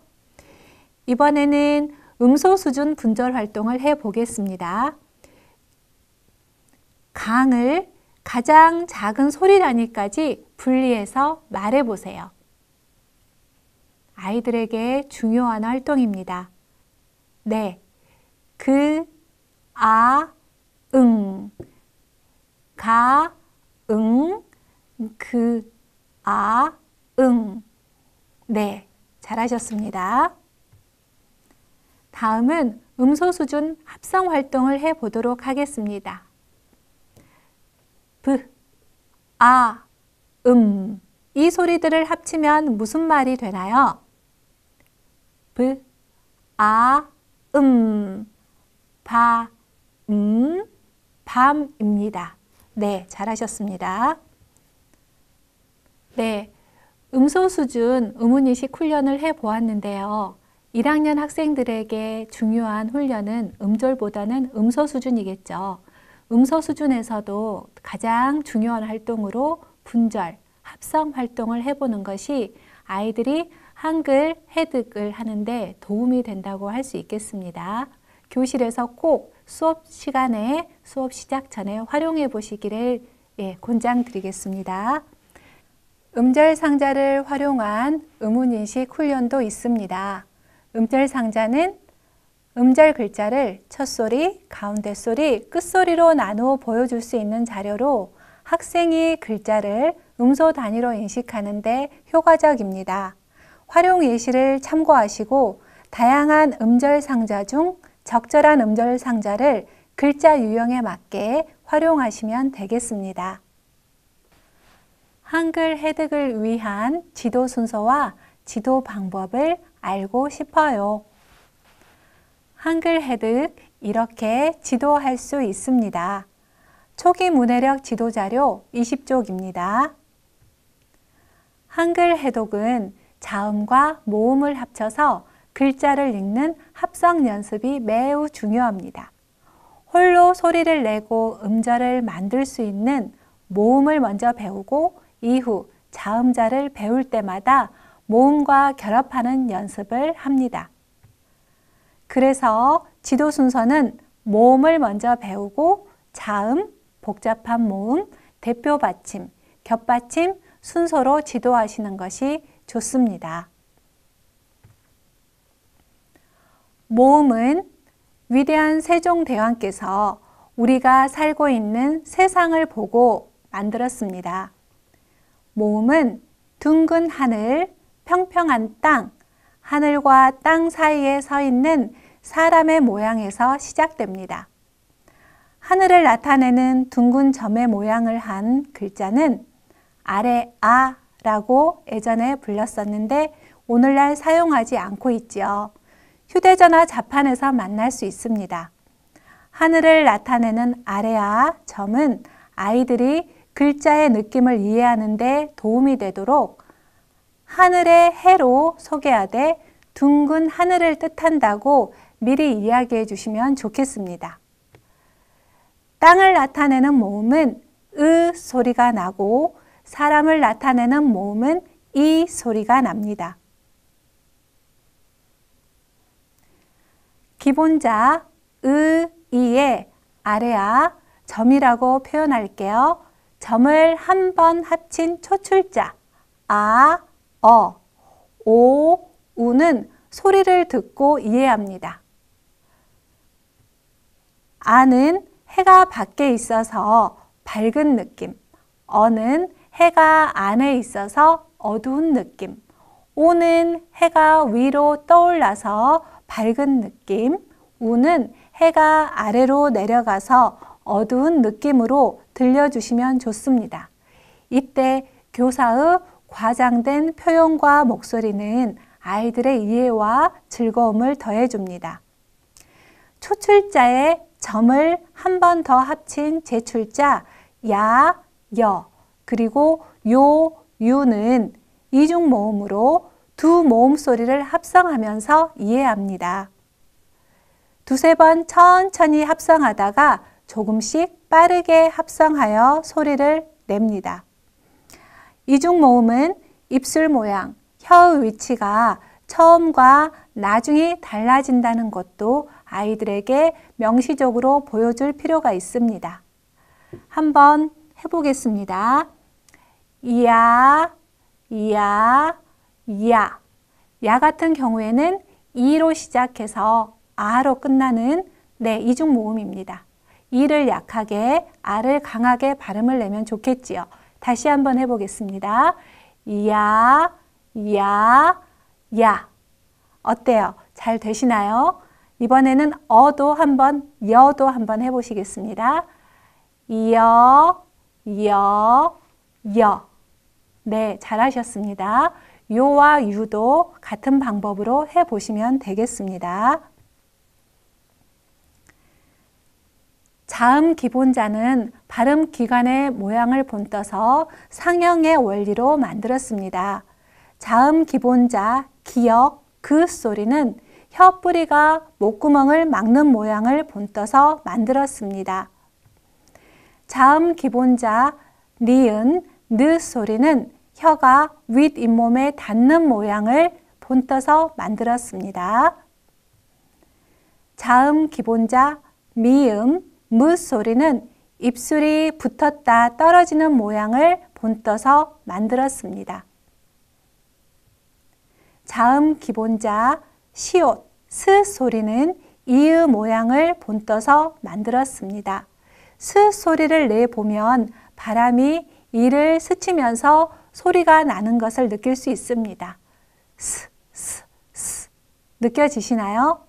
이번에는 음소 수준 분절 활동을 해보겠습니다. 강을 가장 작은 소리 단위까지 분리해서 말해보세요. 아이들에게 중요한 활동입니다. 네, 그, 아, 응, 가, 응, 그, 아, 응. 네, 잘하셨습니다. 다음은 음소 수준 합성 활동을 해보도록 하겠습니다. 브, 아, 이 소리들을 합치면 무슨 말이 되나요? 브, 아, 바, 밤입니다. 네, 잘하셨습니다. 네, 음소 수준 음운인식 훈련을 해보았는데요. 1학년 학생들에게 중요한 훈련은 음절보다는 음소 수준이겠죠. 음소 수준에서도 가장 중요한 활동으로 분절, 합성 활동을 해보는 것이 아이들이 한글 해득을 하는데 도움이 된다고 할 수 있겠습니다. 교실에서 꼭 수업 시간에 수업 시작 전에 활용해 보시기를 권장드리겠습니다. 음절 상자를 활용한 음운인식 훈련도 있습니다. 음절 상자는 음절 글자를 첫 소리, 가운데 소리, 끝소리로 나누어 보여줄 수 있는 자료로 학생이 글자를 음소 단위로 인식하는 데 효과적입니다. 활용 예시를 참고하시고 다양한 음절 상자 중 적절한 음절 상자를 글자 유형에 맞게 활용하시면 되겠습니다. 한글 해득을 위한 지도 순서와 지도 방법을 알고 싶어요. 한글 해득 이렇게 지도할 수 있습니다. 초기 문해력 지도자료 20쪽입니다. 한글 해독은 자음과 모음을 합쳐서 글자를 읽는 합성 연습이 매우 중요합니다. 홀로 소리를 내고 음절을 만들 수 있는 모음을 먼저 배우고 이후 자음자를 배울 때마다 모음과 결합하는 연습을 합니다. 그래서 지도 순서는 모음을 먼저 배우고 자음, 복잡한 모음, 대표 받침, 겹받침 순서로 지도하시는 것이 좋습니다. 모음은 위대한 세종대왕께서 우리가 살고 있는 세상을 보고 만들었습니다. 모음은 둥근 하늘, 평평한 땅, 하늘과 땅 사이에 서 있는 사람의 모양에서 시작됩니다. 하늘을 나타내는 둥근 점의 모양을 한 글자는 아래아라고 예전에 불렀었는데 오늘날 사용하지 않고 있지요. 휴대전화 자판에서 만날 수 있습니다. 하늘을 나타내는 아래아 점은 아이들이 글자의 느낌을 이해하는 데 도움이 되도록 하늘의 해로 소개하되 둥근 하늘을 뜻한다고 미리 이야기해 주시면 좋겠습니다. 땅을 나타내는 모음은 으 소리가 나고 사람을 나타내는 모음은 이 소리가 납니다. 기본자 으, 이의 아래아 점이라고 표현할게요. 점을 한 번 합친 초출자 아, 어, 오, 우는 소리를 듣고 이해합니다. 아는 해가 밖에 있어서 밝은 느낌, 어는 해가 안에 있어서 어두운 느낌, 오는 해가 위로 떠올라서 밝은 느낌, 우는 해가 아래로 내려가서 어두운 느낌으로 들려주시면 좋습니다. 이때 교사의 과장된 표현과 목소리는 아이들의 이해와 즐거움을 더해줍니다. 초출자에 점을 한 번 더 합친 제출자 야, 여, 그리고 요, 유는 이중 모음으로 두 모음 소리를 합성하면서 이해합니다. 두세 번 천천히 합성하다가 조금씩 빠르게 합성하여 소리를 냅니다. 이중 모음은 입술 모양, 혀의 위치가 처음과 나중이 달라진다는 것도 아이들에게 명시적으로 보여줄 필요가 있습니다. 한번 해보겠습니다. 이야, 이야, 야. 야 같은 경우에는 이로 시작해서 아로 끝나는 이중 모음입니다. 이를 약하게, 아를 강하게 발음을 내면 좋겠지요. 다시 한번 해보겠습니다. 야, 야, 야. 어때요? 잘 되시나요? 이번에는 어도 한번, 여도 한번 해보시겠습니다. 여, 여, 여. 네, 잘하셨습니다. 요와 유도 같은 방법으로 해보시면 되겠습니다. 자음 기본자는 발음 기관의 모양을 본떠서 상형의 원리로 만들었습니다. 자음 기본자, 기역, 그 소리는 혀 뿌리가 목구멍을 막는 모양을 본떠서 만들었습니다. 자음 기본자, 니은, 느 소리는 혀가 윗잇몸에 닿는 모양을 본떠서 만들었습니다. 자음 기본자, 미음, 무 소리는 입술이 붙었다 떨어지는 모양을 본떠서 만들었습니다. 자음 기본자, 시옷, 스 소리는 이의 모양을 본떠서 만들었습니다. 스 소리를 내보면 바람이 이를 스치면서 소리가 나는 것을 느낄 수 있습니다. 스. 느껴지시나요?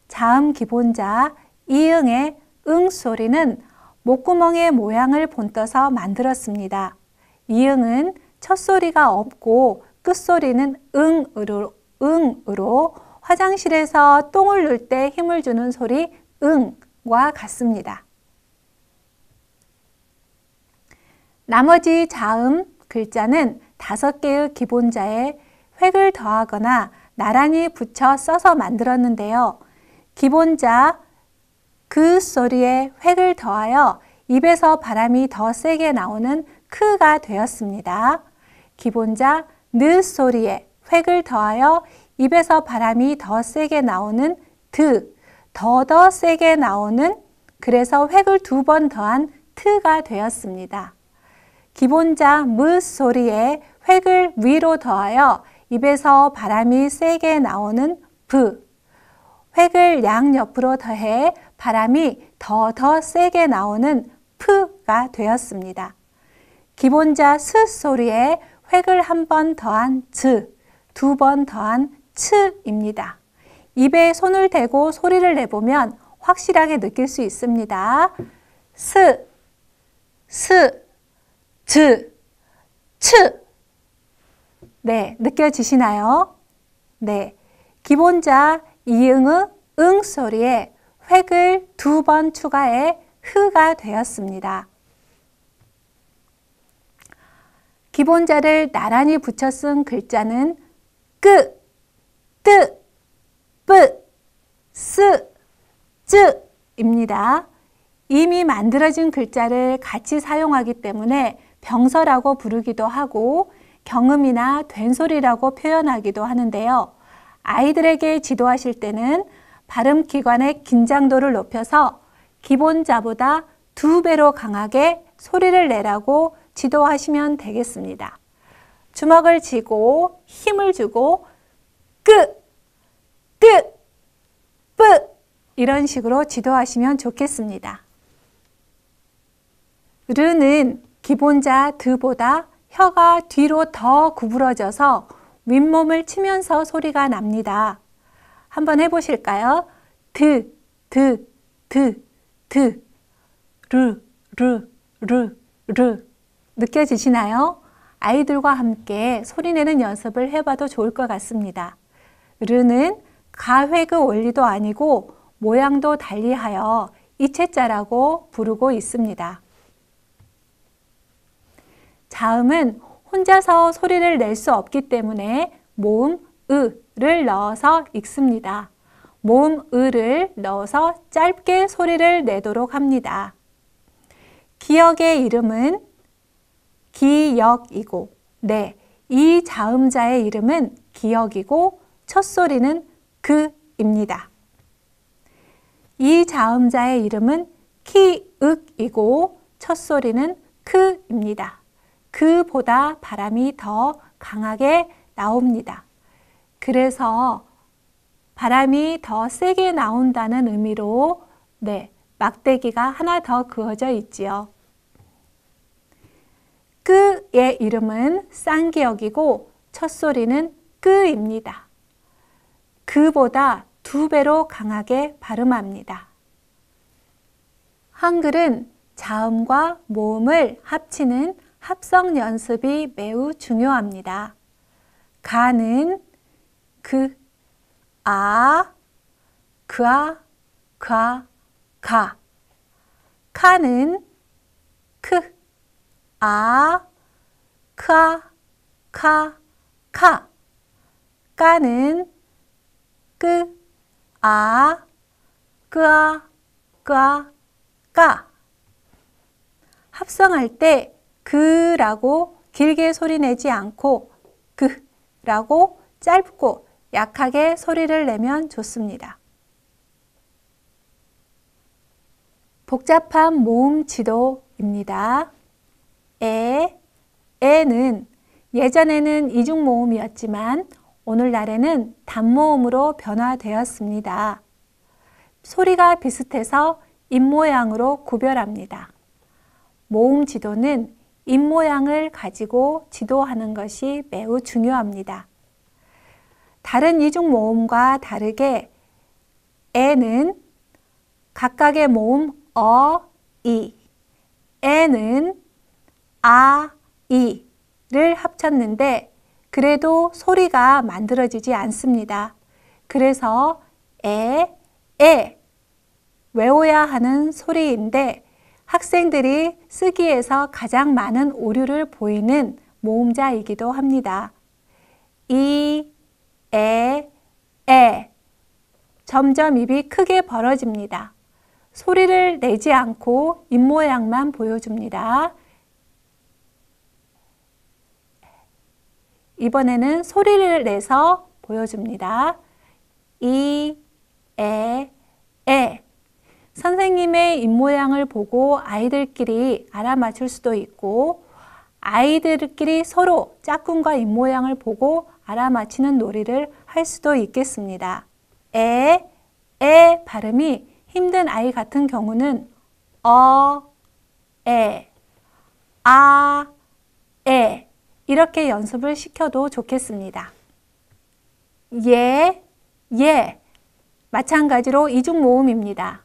자음 기본자 이응의 응 소리는 목구멍의 모양을 본떠서 만들었습니다. 이응은 첫 소리가 없고 끝소리는 응으로 화장실에서 똥을 눌 때 힘을 주는 소리 응과 같습니다. 나머지 자음 글자는 5개의 기본자에 획을 더하거나 나란히 붙여 써서 만들었는데요. 기본자 그 소리에 획을 더하여 입에서 바람이 더 세게 나오는 크가 되었습니다. 기본자 느 소리에 획을 더하여 입에서 바람이 더 세게 나오는 더 세게 나오는 그래서 획을 2번 더한 트가 되었습니다. 기본자 무 소리에 획을 위로 더하여 입에서 바람이 세게 나오는 획을 양옆으로 더해 바람이 더 세게 나오는 프가 되었습니다. 기본자 스 소리에 획을 1번 더한 2번 더한 츠입니다. 입에 손을 대고 소리를 내보면 확실하게 느낄 수 있습니다. 스, 즈, 츠. 네, 느껴지시나요? 네, 기본자 이응의 응 소리에 획을 2번 추가해 흐가 되었습니다. 기본자를 나란히 붙여 쓴 글자는 끄, 뜨, 뿌, 스, 쯔입니다. 이미 만들어진 글자를 같이 사용하기 때문에 병설라고 부르기도 하고 경음이나 된소리라고 표현하기도 하는데요. 아이들에게 지도하실 때는 발음기관의 긴장도를 높여서 기본자보다 2배로 강하게 소리를 내라고 지도하시면 되겠습니다. 주먹을 쥐고 힘을 주고 끄, 뜨, 뿌 이런 식으로 지도하시면 좋겠습니다. 르는 기본자 드보다 혀가 뒤로 더 구부러져서 윗몸을 치면서 소리가 납니다. 한번 해보실까요? 드, 르. 느껴지시나요? 아이들과 함께 소리내는 연습을 해봐도 좋을 것 같습니다. 르는 가획의 원리도 아니고 모양도 달리하여 이체자라고 부르고 있습니다. 자음은 혼자서 소리를 낼 수 없기 때문에 모음 으를 넣어서 읽습니다. 모음 으를 넣어서 짧게 소리를 내도록 합니다. 기역의 이름은 기역이고, 네, 이 자음자의 이름은 기역이고 첫 소리는 그입니다. 이 자음자의 이름은 키윽이고 첫 소리는 크입니다. 그보다 바람이 더 강하게 나옵니다. 그래서 바람이 더 세게 나온다는 의미로 네, 막대기가 하나 더 그어져 있지요. 끄의 이름은 쌍기역이고 첫 소리는 끄입니다. 그보다 2배로 강하게 발음합니다. 한글은 자음과 모음을 합치는 합성 연습이 매우 중요합니다. 가는 그, 아, 그아, 가, 가. 카는 크, 아, 크아, 카, 카. 까는 끄, 아, 끄아, 끄아, 까. 합성할 때 그라고 길게 소리 내지 않고 그라고 짧고 약하게 소리를 내면 좋습니다. 복잡한 모음 지도입니다. 에는 예전에는 이중모음이었지만 오늘날에는 단모음으로 변화되었습니다. 소리가 비슷해서 입모양으로 구별합니다. 모음 지도는 입모양을 가지고 지도하는 것이 매우 중요합니다. 다른 이중 모음과 다르게 에는 각각의 모음 어, 이, 에는 아, 이를 합쳤는데 그래도 소리가 만들어지지 않습니다. 그래서 에 외워야 하는 소리인데 학생들이 쓰기에서 가장 많은 오류를 보이는 모음자이기도 합니다. 이, 에 점점 입이 크게 벌어집니다. 소리를 내지 않고 입모양만 보여줍니다. 이번에는 소리를 내서 보여줍니다. 이, 에. 선생님의 입모양을 보고 아이들끼리 알아맞힐 수도 있고 아이들끼리 서로 짝꿍과 입모양을 보고 알아맞히는 놀이를 할 수도 있겠습니다. 에 발음이 힘든 아이 같은 경우는 에, 에 이렇게 연습을 시켜도 좋겠습니다. 예 마찬가지로 이중 모음입니다.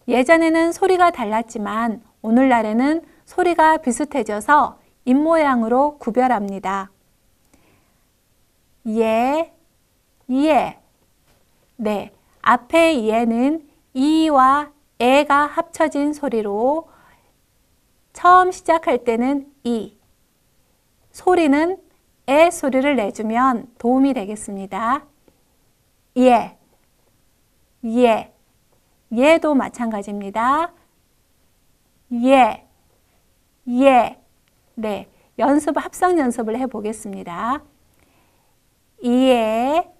예전에는 소리가 달랐지만 오늘날에는 소리가 비슷해져서 입모양으로 구별합니다. 예. 네, 앞에 예는 이와 에가 합쳐진 소리로 처음 시작할 때는 이, 소리는 에 소리를 내주면 도움이 되겠습니다. 예도 마찬가지입니다. 네, 합성 연습을 해보겠습니다. 예.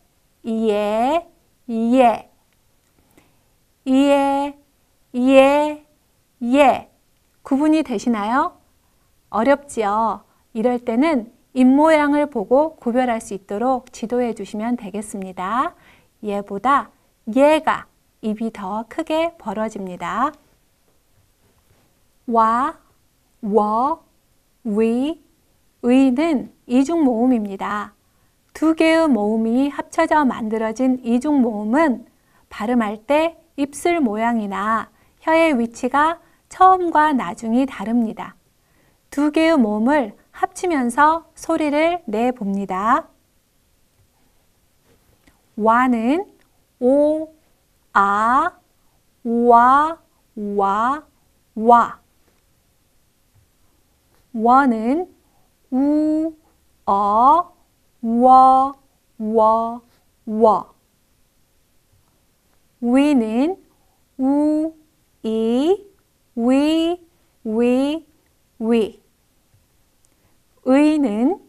구분이 되시나요? 어렵지요? 이럴 때는 입모양을 보고 구별할 수 있도록 지도해 주시면 되겠습니다. 얘보다 얘가 입이 더 크게 벌어집니다. 와, 워, 위, 의는 이중 모음입니다. 두 개의 모음이 합쳐져 만들어진 이중 모음은 발음할 때 입술 모양이나 혀의 위치가 처음과 나중이 다릅니다. 두 개의 모음을 합치면서 소리를 내봅니다. 와는 오, 아, 와, 와. 워는 우, 어, 워. 위는 우, 이, 위. 의는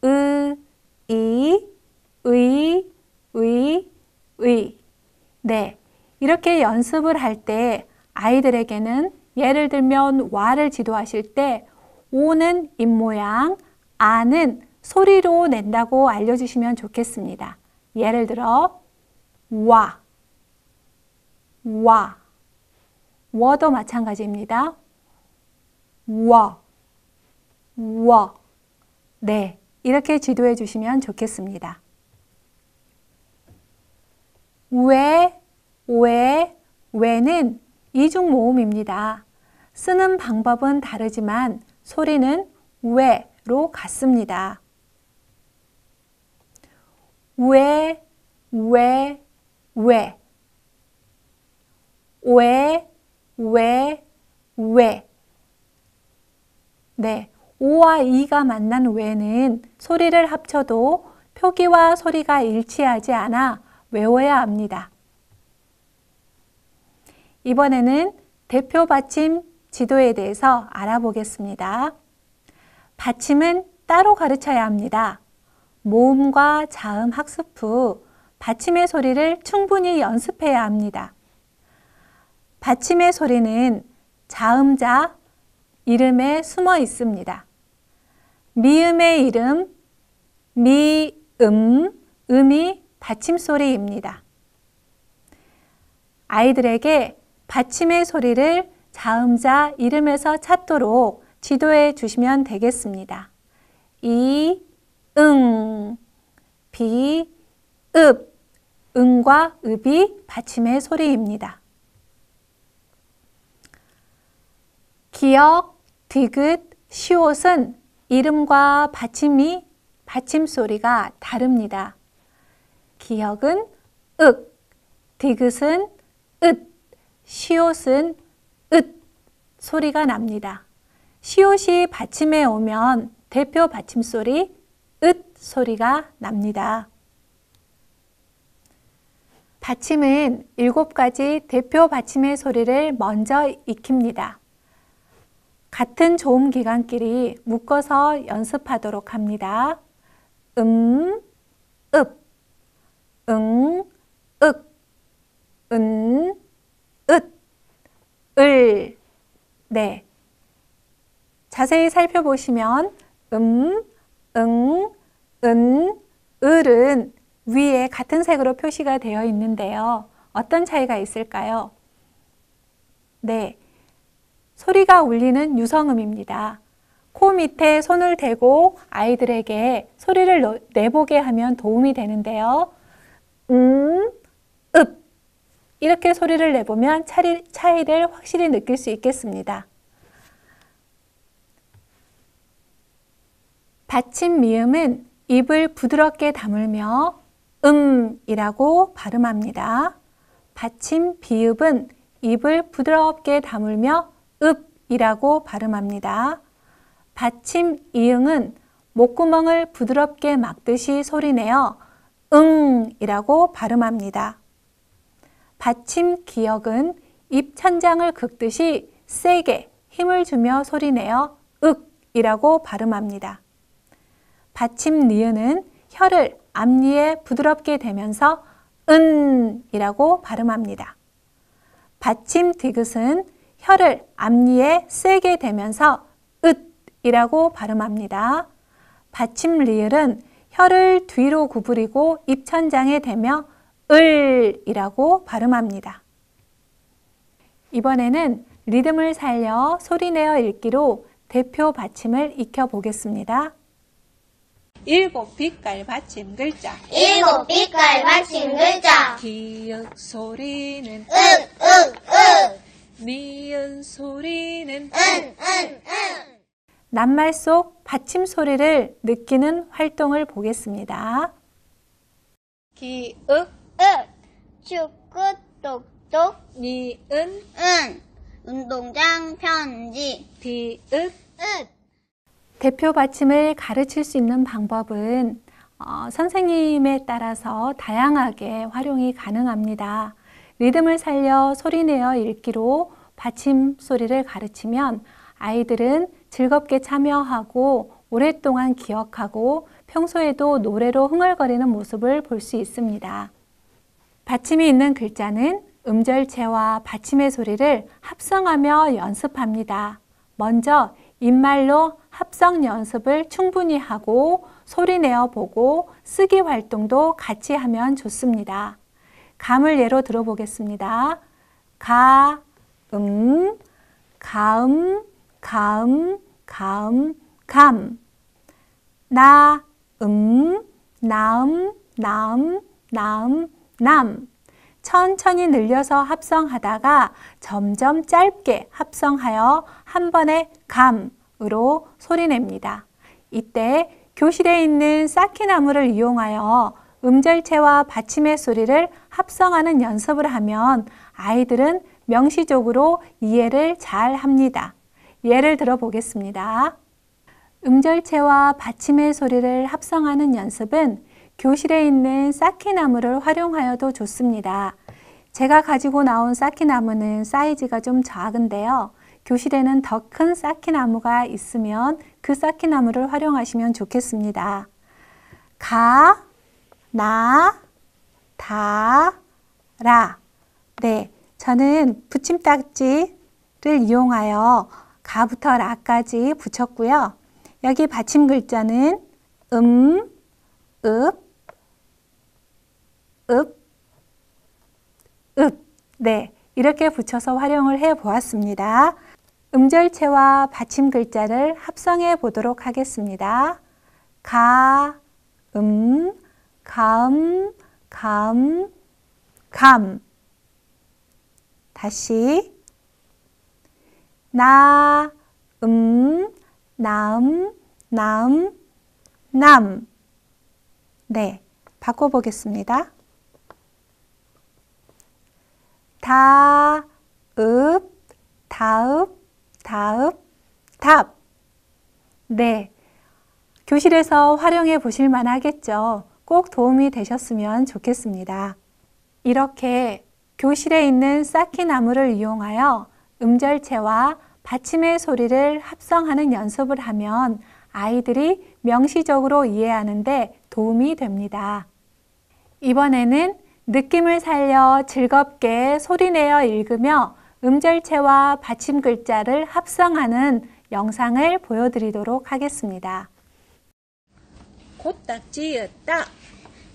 으, 이, 의. 네, 이렇게 연습을 할 때 아이들에게는 예를 들면 와를 지도하실 때 오는 입모양, 아는 소리로 낸다고 알려주시면 좋겠습니다. 예를 들어 와. 워도 마찬가지입니다. 워. 네, 이렇게 지도해 주시면 좋겠습니다. 왜는 이중 모음입니다. 쓰는 방법은 다르지만 소리는 왜로 같습니다. 왜. 네, 오와 이가 만난 왜는 소리를 합쳐도 표기와 소리가 일치하지 않아 외워야 합니다. 이번에는 대표 받침 지도에 대해서 알아보겠습니다. 받침은 따로 가르쳐야 합니다. 모음과 자음 학습 후 받침의 소리를 충분히 연습해야 합니다. 받침의 소리는 자음자 이름에 숨어 있습니다. 미음의 이름, 음이 받침소리입니다. 아이들에게 받침의 소리를 자음자 이름에서 찾도록 지도해 주시면 되겠습니다. 이, 응, 비, 읍, 응과 읍이 받침의 소리입니다. 기역, 디귿, 시옷은 이름과 받침 소리가 다릅니다. 기역은 윽, 디귿은 읒, 시옷은 읒 소리가 납니다. 시옷이 받침에 오면 대표 받침 소리 읒 소리가 납니다. 받침은 7가지 대표 받침의 소리를 먼저 익힙니다. 같은 조음 기관끼리 묶어서 연습하도록 합니다. 읍, 응, 윽, 은, 읒, 을. 네. 자세히 살펴보시면 응, 은, 을은 위에 같은 색으로 표시가 되어 있는데요. 어떤 차이가 있을까요? 네. 소리가 울리는 유성음입니다. 코 밑에 손을 대고 아이들에게 소리를 내보게 하면 도움이 되는데요. 읍 이렇게 소리를 내보면 차이를 확실히 느낄 수 있겠습니다. 받침 미음은 입을 부드럽게 다물며 이라고 발음합니다. 받침 비읍은 입을 부드럽게 다물며 읍이라고 발음합니다. 받침 이응은 목구멍을 부드럽게 막듯이 소리내어 응이라고 발음합니다. 받침 기역은 입 천장을 긁듯이 세게 힘을 주며 소리내어 윽이라고 발음합니다. 받침 니은은 혀를 앞니에 부드럽게 대면서 은이라고 발음합니다. 받침 디귿은 혀를 앞니에 세게 대면서 읒이라고 발음합니다. 받침 리을은 혀를 뒤로 구부리고 입천장에 대며 을이라고 발음합니다. 이번에는 리듬을 살려 소리내어 읽기로 대표 받침을 익혀보겠습니다. 7빛깔 받침 글자 7빛깔 받침 글자 기역 소리는 니은 소리는 낱말 속 받침 소리를 느끼는 활동을 보겠습니다. 기역 축구 똑똑 니은 운동장 편지 디귿 대표 받침을 가르칠 수 있는 방법은 선생님에 따라서 다양하게 활용이 가능합니다. 리듬을 살려 소리내어 읽기로 받침 소리를 가르치면 아이들은 즐겁게 참여하고 오랫동안 기억하고 평소에도 노래로 흥얼거리는 모습을 볼 수 있습니다. 받침이 있는 글자는 음절체와 받침의 소리를 합성하며 연습합니다. 먼저 입말로 합성 연습을 충분히 하고 소리내어 보고 쓰기 활동도 같이 하면 좋습니다. 감을 예로 들어보겠습니다. 가음, 가음, 가음, 가음, 감. 나음, 나음, 나음, 나음, 남. 천천히 늘려서 합성하다가 점점 짧게 합성하여 한 번에 감으로 소리냅니다. 이때 교실에 있는 쌓기나무를 이용하여 음절체와 받침의 소리를 합성하는 연습을 하면 아이들은 명시적으로 이해를 잘 합니다. 예를 들어 보겠습니다. 음절체와 받침의 소리를 합성하는 연습은 교실에 있는 쌓기나무를 활용하여도 좋습니다. 제가 가지고 나온 쌓기나무는 사이즈가 좀 작은데요. 교실에는 더 큰 쌓기나무가 있으면 그 쌓기나무를 활용하시면 좋겠습니다. 가, 나, 다, 라. 네, 저는 붙임딱지를 이용하여 가부터 라까지 붙였고요. 여기 받침 글자는 읍, 읍, 읍. 네, 이렇게 붙여서 활용을 해 보았습니다. 음절체와 받침 글자를 합성해 보도록 하겠습니다. 가, 가음, 감. 다시 나, 나음, 남. 네, 바꿔보겠습니다. 다, 읍, 다읍, 답. 네, 교실에서 활용해 보실 만하겠죠. 꼭 도움이 되셨으면 좋겠습니다. 이렇게 교실에 있는 쌓기나무를 이용하여 음절체와 받침의 소리를 합성하는 연습을 하면 아이들이 명시적으로 이해하는 데 도움이 됩니다. 이번에는 느낌을 살려 즐겁게 소리내어 읽으며 음절체와 받침 글자를 합성하는 영상을 보여드리도록 하겠습니다. 코딱지었다.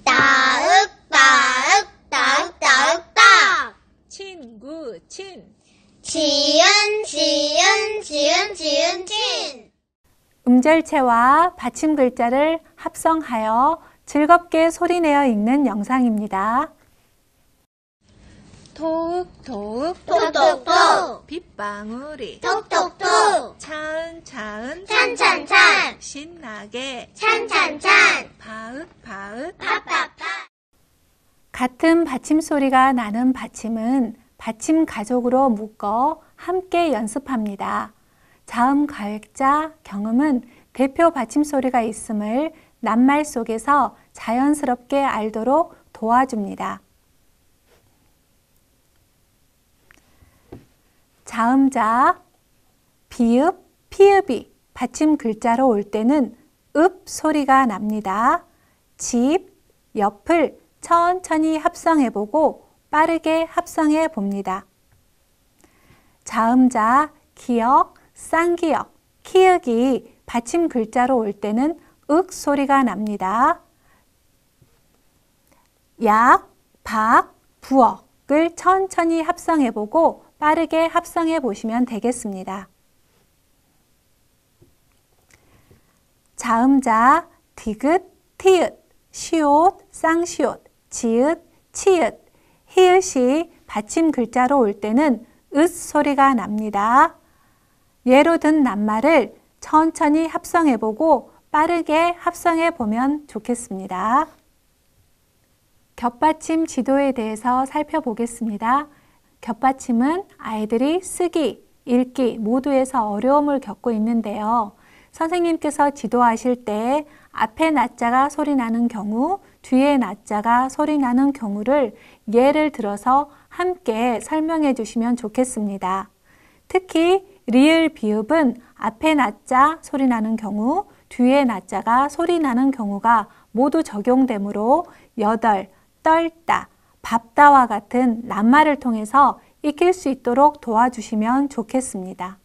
따읍, 따읍, 따읍, 따읍, 따. 친구, 친. 지은, 지은, 지은, 지은, 친. 음절체와 받침 글자를 합성하여 즐겁게 소리내어 읽는 영상입니다. 톡톡. 톡톡톡. 빗방울이. 톡톡톡. 차은차은. 찬찬찬. 신나게. 찬찬찬. 바읒바읒. 팝팝팝. 같은 받침 소리가 나는 받침은 받침 가족으로 묶어 함께 연습합니다. 자음 가액자 경음은 대표 받침 소리가 있음을 낱말 속에서 자연스럽게 알도록 도와줍니다. 자음자, 비읍, 피읍이 받침 글자로 올 때는 읍 소리가 납니다. 집, 옆을 천천히 합성해보고 빠르게 합성해 봅니다. 자음자, 기역, 쌍기역, 키읔이 받침 글자로 올 때는 윽 소리가 납니다. 약, 박, 부엌을 천천히 합성해보고 빠르게 합성해 보시면 되겠습니다. 자음자, 디귿, 티읕, 시옷, 쌍시옷, 지읒, 치읒, 히읗이 받침 글자로 올 때는 으 소리가 납니다. 예로 든 낱말을 천천히 합성해보고 빠르게 합성해보면 좋겠습니다. 겹받침 지도에 대해서 살펴보겠습니다. 겹받침은 아이들이 쓰기, 읽기 모두에서 어려움을 겪고 있는데요. 선생님께서 지도하실 때 앞에 낮자가 소리 나는 경우, 뒤에 낮자가 소리 나는 경우를 예를 들어서 함께 설명해 주시면 좋겠습니다. 특히 리을 비읍은 앞에 낮자 소리 나는 경우, 뒤에 낮자가 소리 나는 경우가 모두 적용되므로 여덟, 떨다, 밥다와 같은 낱말을 통해서 익힐 수 있도록 도와주시면 좋겠습니다.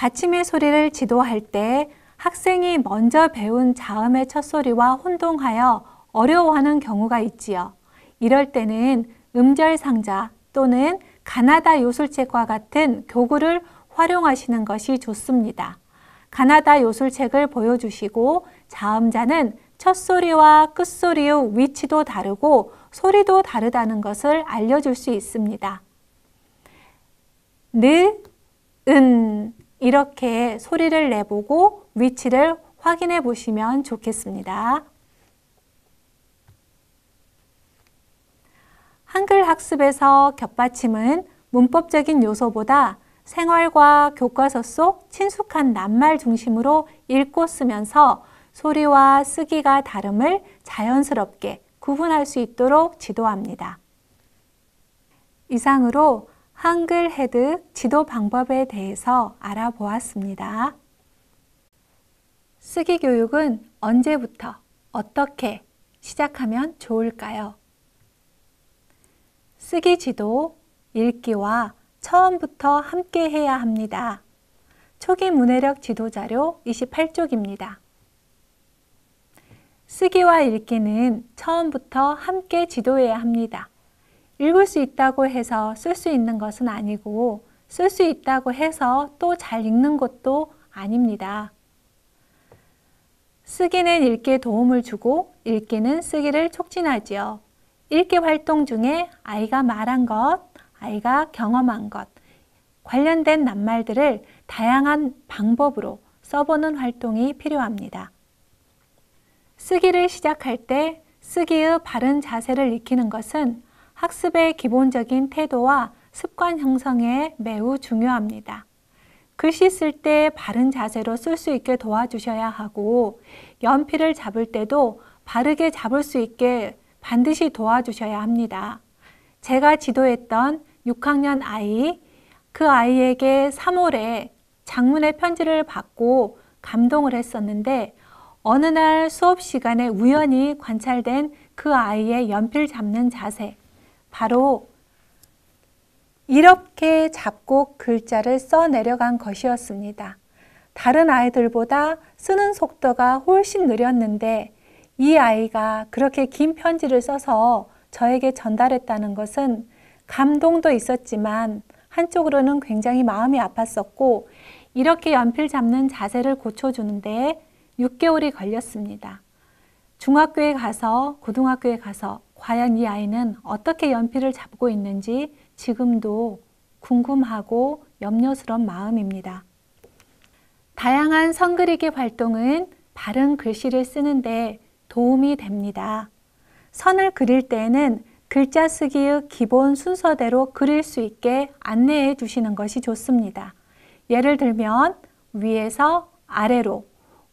받침의 소리를 지도할 때 학생이 먼저 배운 자음의 첫소리와 혼동하여 어려워하는 경우가 있지요. 이럴 때는 음절상자 또는 가나다 요술책과 같은 교구를 활용하시는 것이 좋습니다. 가나다 요술책을 보여주시고 자음자는 첫소리와 끝소리의 위치도 다르고 소리도 다르다는 것을 알려줄 수 있습니다. 느, 은 이렇게 소리를 내보고 위치를 확인해 보시면 좋겠습니다. 한글 학습에서 겹받침은 문법적인 요소보다 생활과 교과서 속 친숙한 낱말 중심으로 읽고 쓰면서 소리와 쓰기가 다름을 자연스럽게 구분할 수 있도록 지도합니다. 이상으로 한글 해득 지도 방법에 대해서 알아보았습니다. 쓰기 교육은 언제부터 어떻게 시작하면 좋을까요? 쓰기 지도, 읽기와 처음부터 함께 해야 합니다. 초기 문해력 지도자료 28쪽입니다. 쓰기와 읽기는 처음부터 함께 지도해야 합니다. 읽을 수 있다고 해서 쓸 수 있는 것은 아니고 쓸 수 있다고 해서 또 잘 읽는 것도 아닙니다. 쓰기는 읽기에 도움을 주고 읽기는 쓰기를 촉진하지요. 읽기 활동 중에 아이가 말한 것, 아이가 경험한 것, 관련된 낱말들을 다양한 방법으로 써보는 활동이 필요합니다. 쓰기를 시작할 때 쓰기의 바른 자세를 익히는 것은 학습의 기본적인 태도와 습관 형성에 매우 중요합니다. 글씨 쓸 때 바른 자세로 쓸 수 있게 도와주셔야 하고 연필을 잡을 때도 바르게 잡을 수 있게 반드시 도와주셔야 합니다. 제가 지도했던 6학년 아이, 그 아이에게 3월에 장문의 편지를 받고 감동을 했었는데 어느 날 수업 시간에 우연히 관찰된 그 아이의 연필 잡는 자세, 바로 이렇게 잡고 글자를 써 내려간 것이었습니다. 다른 아이들보다 쓰는 속도가 훨씬 느렸는데 이 아이가 그렇게 긴 편지를 써서 저에게 전달했다는 것은 감동도 있었지만 한쪽으로는 굉장히 마음이 아팠었고 이렇게 연필 잡는 자세를 고쳐주는데 6개월이 걸렸습니다. 중학교에 가서 고등학교에 가서 과연 이 아이는 어떻게 연필을 잡고 있는지 지금도 궁금하고 염려스러운 마음입니다. 다양한 선그리기 활동은 바른 글씨를 쓰는데 도움이 됩니다. 선을 그릴 때에는 글자 쓰기의 기본 순서대로 그릴 수 있게 안내해 주시는 것이 좋습니다. 예를 들면 위에서 아래로,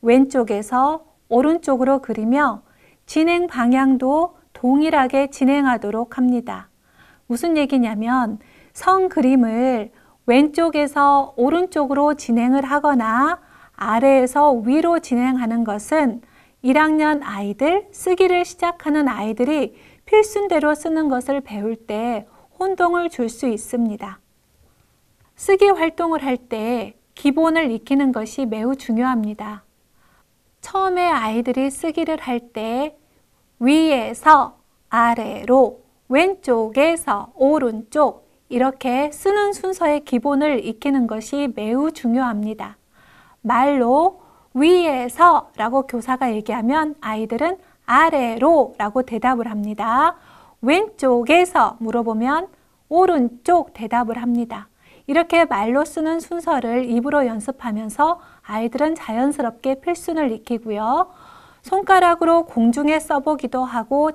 왼쪽에서 오른쪽으로 그리며 진행 방향도 동일하게 진행하도록 합니다. 무슨 얘기냐면 선 그림을 왼쪽에서 오른쪽으로 진행을 하거나 아래에서 위로 진행하는 것은 1학년 아이들, 쓰기를 시작하는 아이들이 필순대로 쓰는 것을 배울 때 혼동을 줄 수 있습니다. 쓰기 활동을 할 때 기본을 익히는 것이 매우 중요합니다. 처음에 아이들이 쓰기를 할 때 위에서 아래로, 왼쪽에서 오른쪽 이렇게 쓰는 순서의 기본을 익히는 것이 매우 중요합니다. 말로 위에서 라고 교사가 얘기하면 아이들은 아래로 라고 대답을 합니다. 왼쪽에서 물어보면 오른쪽 대답을 합니다. 이렇게 말로 쓰는 순서를 입으로 연습하면서 아이들은 자연스럽게 필순을 익히고요. 손가락으로 공중에 써보기도 하고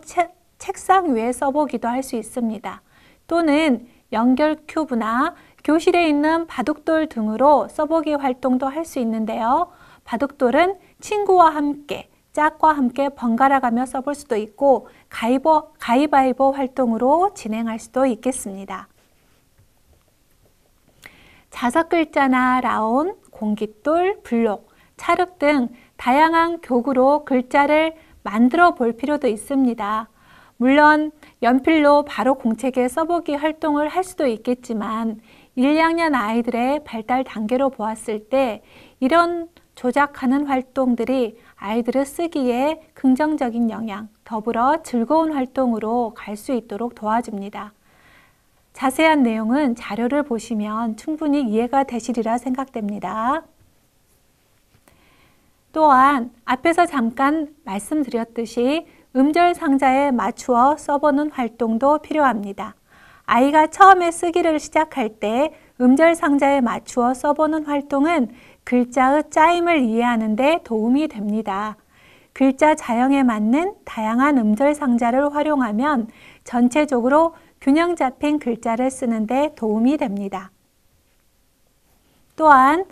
책상 위에 써보기도 할 수 있습니다. 또는 연결 큐브나 교실에 있는 바둑돌 등으로 써보기 활동도 할 수 있는데요. 바둑돌은 친구와 함께, 짝과 함께 번갈아 가며 써볼 수도 있고 가위바위보 활동으로 진행할 수도 있겠습니다. 자석 글자나 라온, 공깃돌, 블록, 찰흙 등 다양한 교구로 글자를 만들어 볼 필요도 있습니다. 물론 연필로 바로 공책에 써보기 활동을 할 수도 있겠지만 1, 2학년 아이들의 발달 단계로 보았을 때 이런 조작하는 활동들이 아이들의 쓰기에 긍정적인 영향, 더불어 즐거운 활동으로 갈 수 있도록 도와줍니다. 자세한 내용은 자료를 보시면 충분히 이해가 되시리라 생각됩니다. 또한 앞에서 잠깐 말씀드렸듯이 음절 상자에 맞추어 써보는 활동도 필요합니다. 아이가 처음에 쓰기를 시작할 때 음절 상자에 맞추어 써보는 활동은 글자의 짜임을 이해하는 데 도움이 됩니다. 글자 자형에 맞는 다양한 음절 상자를 활용하면 전체적으로 균형 잡힌 글자를 쓰는 데 도움이 됩니다. 또한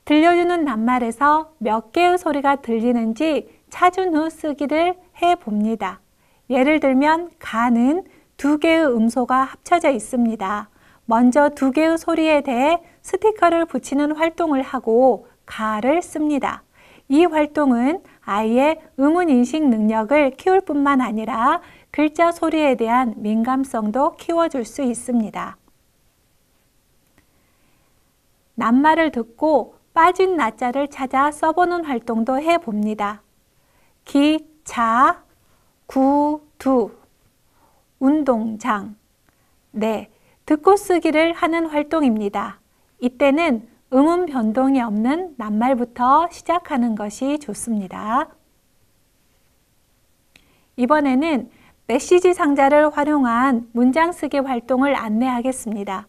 들려주는 낱말에서 몇 개의 소리가 들리는지 찾은 후 쓰기를 해봅니다. 예를 들면 가는 2개의 음소가 합쳐져 있습니다. 먼저 2개의 소리에 대해 스티커를 붙이는 활동을 하고 가를 씁니다. 이 활동은 아이의 음운인식 능력을 키울 뿐만 아니라 글자 소리에 대한 민감성도 키워줄 수 있습니다. 낱말을 듣고 빠진 낱자를 찾아 써보는 활동도 해봅니다. 자, 구, 두, 운동장. 네, 듣고 쓰기를 하는 활동입니다. 이때는 음운 변동이 없는 낱말부터 시작하는 것이 좋습니다. 이번에는 메시지 상자를 활용한 문장 쓰기 활동을 안내하겠습니다.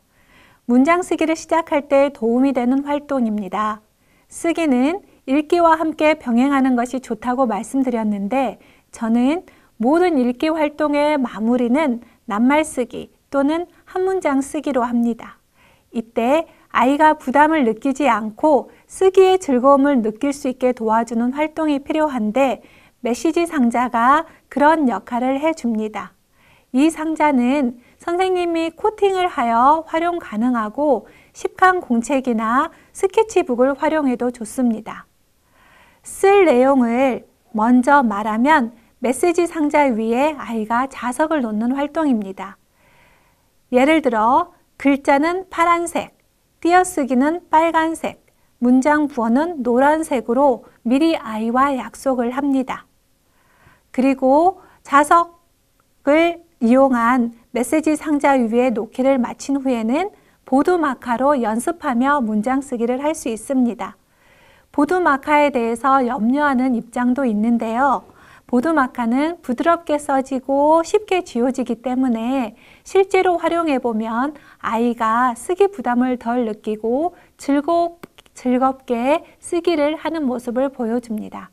문장 쓰기를 시작할 때 도움이 되는 활동입니다. 쓰기는 읽기와 함께 병행하는 것이 좋다고 말씀드렸는데 저는 모든 읽기 활동의 마무리는 낱말 쓰기 또는 한 문장 쓰기로 합니다. 이때 아이가 부담을 느끼지 않고 쓰기의 즐거움을 느낄 수 있게 도와주는 활동이 필요한데 메시지 상자가 그런 역할을 해줍니다. 이 상자는 선생님이 코팅을 하여 활용 가능하고 10칸 공책이나 스케치북을 활용해도 좋습니다. 쓸 내용을 먼저 말하면 메시지 상자 위에 아이가 자석을 놓는 활동입니다. 예를 들어 글자는 파란색, 띄어쓰기는 빨간색, 문장 부어는 노란색으로 미리 아이와 약속을 합니다. 그리고 자석을 이용한 메시지 상자 위에 놓기를 마친 후에는 보드마카로 연습하며 문장 쓰기를 할 수 있습니다. 보드마카에 대해서 염려하는 입장도 있는데요. 보드마카는 부드럽게 써지고 쉽게 지워지기 때문에 실제로 활용해 보면 아이가 쓰기 부담을 덜 느끼고 즐겁게 쓰기를 하는 모습을 보여줍니다.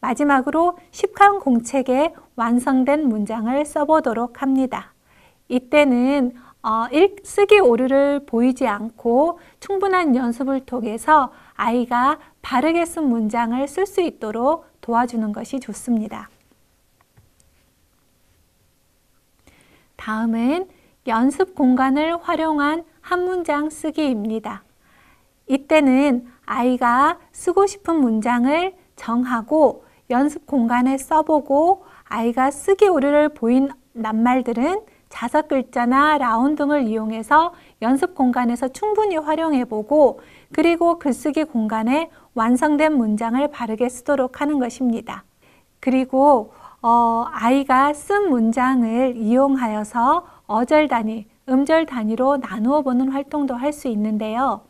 마지막으로 10칸 공책에 완성된 문장을 써보도록 합니다. 이때는 쓰기 오류를 보이지 않고 충분한 연습을 통해서 아이가 바르게 쓴 문장을 쓸 수 있도록 도와주는 것이 좋습니다. 다음은 연습 공간을 활용한 한 문장 쓰기입니다. 이때는 아이가 쓰고 싶은 문장을 정하고 연습 공간에 써보고 아이가 쓰기 오류를 보인 낱말들은 자석 글자나 라운 등을 이용해서 연습 공간에서 충분히 활용해보고 그리고 글쓰기 공간에 완성된 문장을 바르게 쓰도록 하는 것입니다. 그리고 아이가 쓴 문장을 이용하여서 어절 단위, 음절 단위로 나누어 보는 활동도 할 수 있는데요.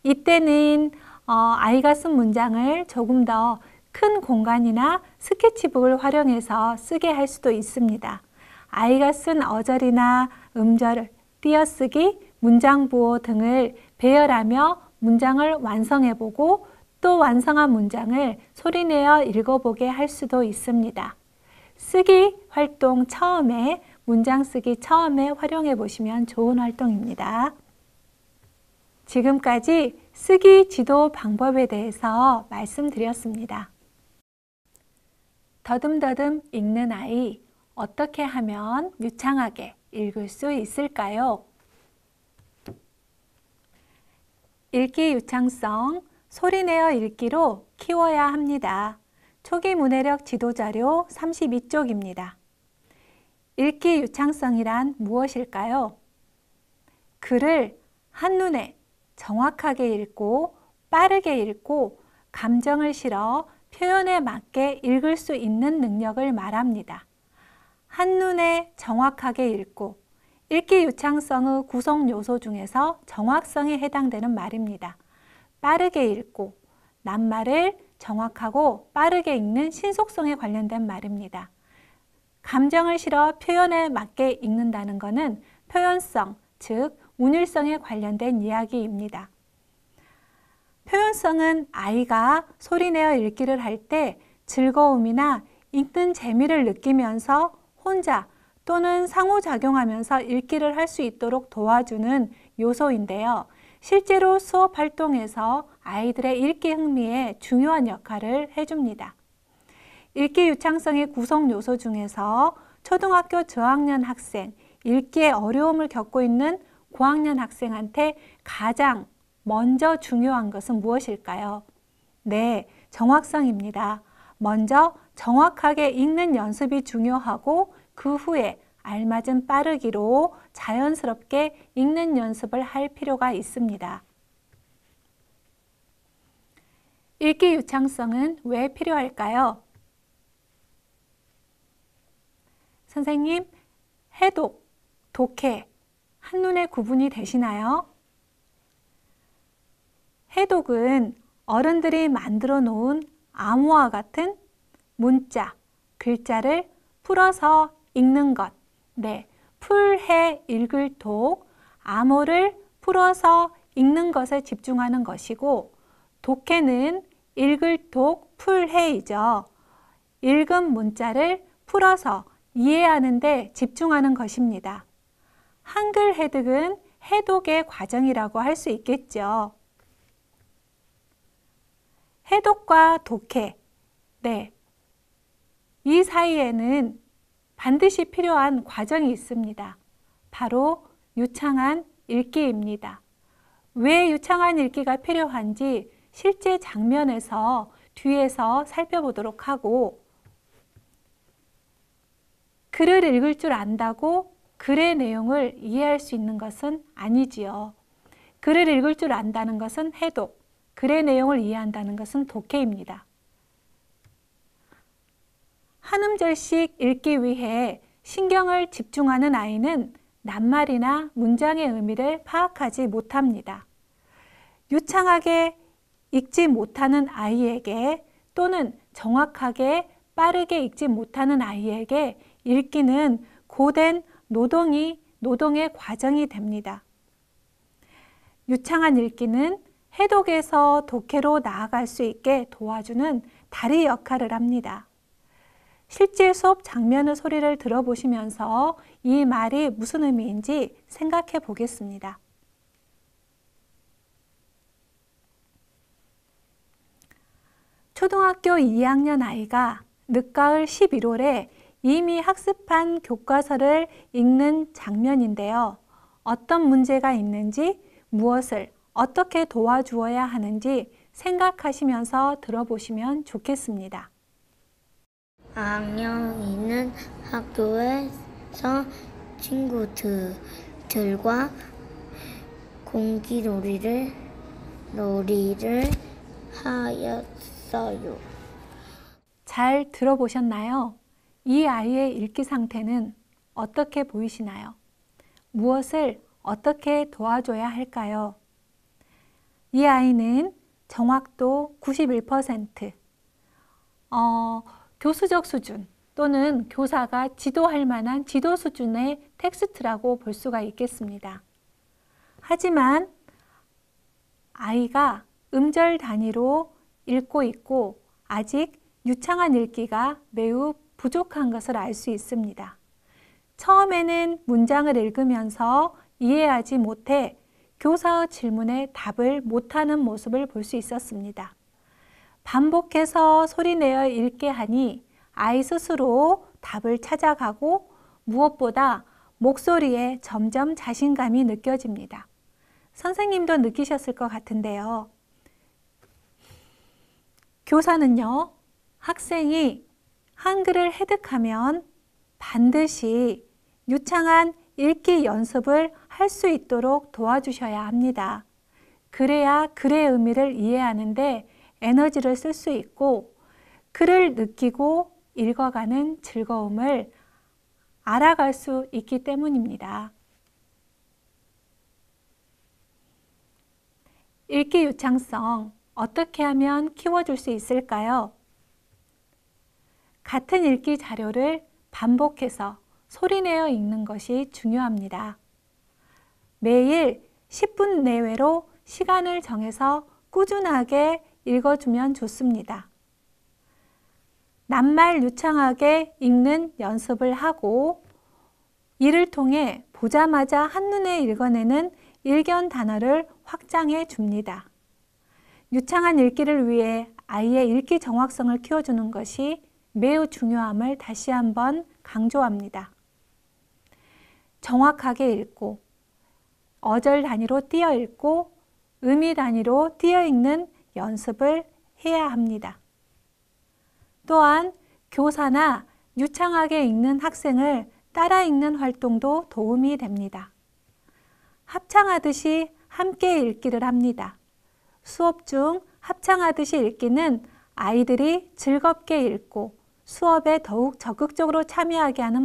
이때는 아이가 쓴 문장을 조금 더 큰 공간이나 스케치북을 활용해서 쓰게 할 수도 있습니다. 아이가 쓴 어절이나 음절, 띄어쓰기, 문장 부호 등을 배열하며 문장을 완성해보고 또 완성한 문장을 소리내어 읽어보게 할 수도 있습니다. 쓰기 활동 처음에, 문장 쓰기 처음에 활용해 보시면 좋은 활동입니다. 지금까지 쓰기 지도 방법에 대해서 말씀드렸습니다. 더듬더듬 읽는 아이, 어떻게 하면 유창하게 읽을 수 있을까요? 읽기 유창성, 소리내어 읽기로 키워야 합니다. 초기 문해력 지도자료 32쪽입니다. 읽기 유창성이란 무엇일까요? 글을 한눈에 정확하게 읽고 빠르게 읽고 감정을 실어 표현에 맞게 읽을 수 있는 능력을 말합니다. 한눈에 정확하게 읽고 읽기 유창성의 구성 요소 중에서 정확성에 해당되는 말입니다. 빠르게 읽고 낱말을 정확하고 빠르게 읽는 신속성에 관련된 말입니다. 감정을 실어 표현에 맞게 읽는다는 것은 표현성, 즉 운율성에 관련된 이야기입니다. 표현성은 아이가 소리내어 읽기를 할 때 즐거움이나 읽는 재미를 느끼면서 혼자 또는 상호작용하면서 읽기를 할 수 있도록 도와주는 요소인데요. 실제로 수업 활동에서 아이들의 읽기 흥미에 중요한 역할을 해줍니다. 읽기 유창성의 구성 요소 중에서 초등학교 저학년 학생, 읽기에 어려움을 겪고 있는 고학년 학생한테 가장 먼저 중요한 것은 무엇일까요? 네, 정확성입니다. 먼저 정확하게 읽는 연습이 중요하고 그 후에 알맞은 빠르기로 자연스럽게 읽는 연습을 할 필요가 있습니다. 읽기 유창성은 왜 필요할까요? 선생님, 해독, 독해, 한눈에 구분이 되시나요? 해독은 어른들이 만들어 놓은 암호와 같은 문자, 글자를 풀어서 읽는 것. 네, 풀해 읽을 독, 암호를 풀어서 읽는 것에 집중하는 것이고, 독해는 읽을 독, 풀해이죠. 읽은 문자를 풀어서 이해하는 데 집중하는 것입니다. 한글 해독은 해독의 과정이라고 할 수 있겠죠. 해독과 독해, 네, 이 사이에는 반드시 필요한 과정이 있습니다. 바로 유창한 읽기입니다. 왜 유창한 읽기가 필요한지 실제 장면에서 뒤에서 살펴보도록 하고, 글을 읽을 줄 안다고 글의 내용을 이해할 수 있는 것은 아니지요. 글을 읽을 줄 안다는 것은 해독, 글의 내용을 이해한다는 것은 독해입니다. 한 음절씩 읽기 위해 신경을 집중하는 아이는 낱말이나 문장의 의미를 파악하지 못합니다. 유창하게 읽지 못하는 아이에게 또는 정확하게 빠르게 읽지 못하는 아이에게 읽기는 고된 노동의 과정이 됩니다. 유창한 읽기는 해독에서 독해로 나아갈 수 있게 도와주는 다리 역할을 합니다. 실제 수업 장면의 소리를 들어보시면서 이 말이 무슨 의미인지 생각해 보겠습니다. 초등학교 2학년 아이가 늦가을 11월에 이미 학습한 교과서를 읽는 장면인데요. 어떤 문제가 있는지, 무엇을 어떻게 도와주어야 하는지 생각하시면서 들어보시면 좋겠습니다. 4학년 있는 학교에서 친구들과 공기놀이를 하였어요. 잘 들어보셨나요? 이 아이의 읽기 상태는 어떻게 보이시나요? 무엇을 어떻게 도와줘야 할까요? 이 아이는 정확도 91%, 교수적 수준 또는 교사가 지도할 만한 지도 수준의 텍스트라고 볼 수가 있겠습니다. 하지만 아이가 음절 단위로 읽고 있고 아직 유창한 읽기가 매우 부족한 것을 알 수 있습니다. 처음에는 문장을 읽으면서 이해하지 못해 교사의 질문에 답을 못하는 모습을 볼 수 있었습니다. 반복해서 소리내어 읽게 하니 아이 스스로 답을 찾아가고 무엇보다 목소리에 점점 자신감이 느껴집니다. 선생님도 느끼셨을 것 같은데요. 교사는요, 학생이 한글을 해득하면 반드시 유창한 읽기 연습을 할 수 있도록 도와주셔야 합니다. 그래야 글의 의미를 이해하는데 에너지를 쓸 수 있고 글을 느끼고 읽어가는 즐거움을 알아갈 수 있기 때문입니다. 읽기 유창성 어떻게 하면 키워줄 수 있을까요? 같은 읽기 자료를 반복해서 소리내어 읽는 것이 중요합니다. 매일 10분 내외로 시간을 정해서 꾸준하게 읽어주면 좋습니다. 낱말 유창하게 읽는 연습을 하고 이를 통해 보자마자 한눈에 읽어내는 일견 단어를 확장해 줍니다. 유창한 읽기를 위해 아이의 읽기 정확성을 키워주는 것이 매우 중요함을 다시 한번 강조합니다. 정확하게 읽고 어절 단위로 띄어 읽고 의미 단위로 띄어 읽는 연습을 해야 합니다. 또한 교사나 유창하게 읽는 학생을 따라 읽는 활동도 도움이 됩니다. 합창하듯이 함께 읽기를 합니다. 수업 중 합창하듯이 읽기는 아이들이 즐겁게 읽고 수업에 더욱 적극적으로 참여하게 하는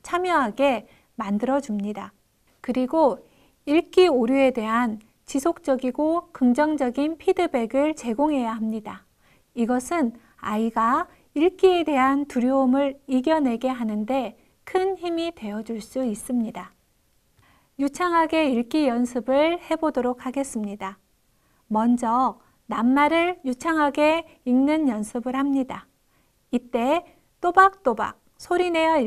참여하게 만들어줍니다. 그리고 읽기 오류에 대한 지속적이고 긍정적인 피드백을 제공해야 합니다. 이것은 아이가 읽기에 대한 두려움을 이겨내게 하는데 큰 힘이 되어줄 수 있습니다. 유창하게 읽기 연습을 해보도록 하겠습니다. 먼저 낱말을 유창하게 읽는 연습을 합니다. 이때 또박또박 소리내어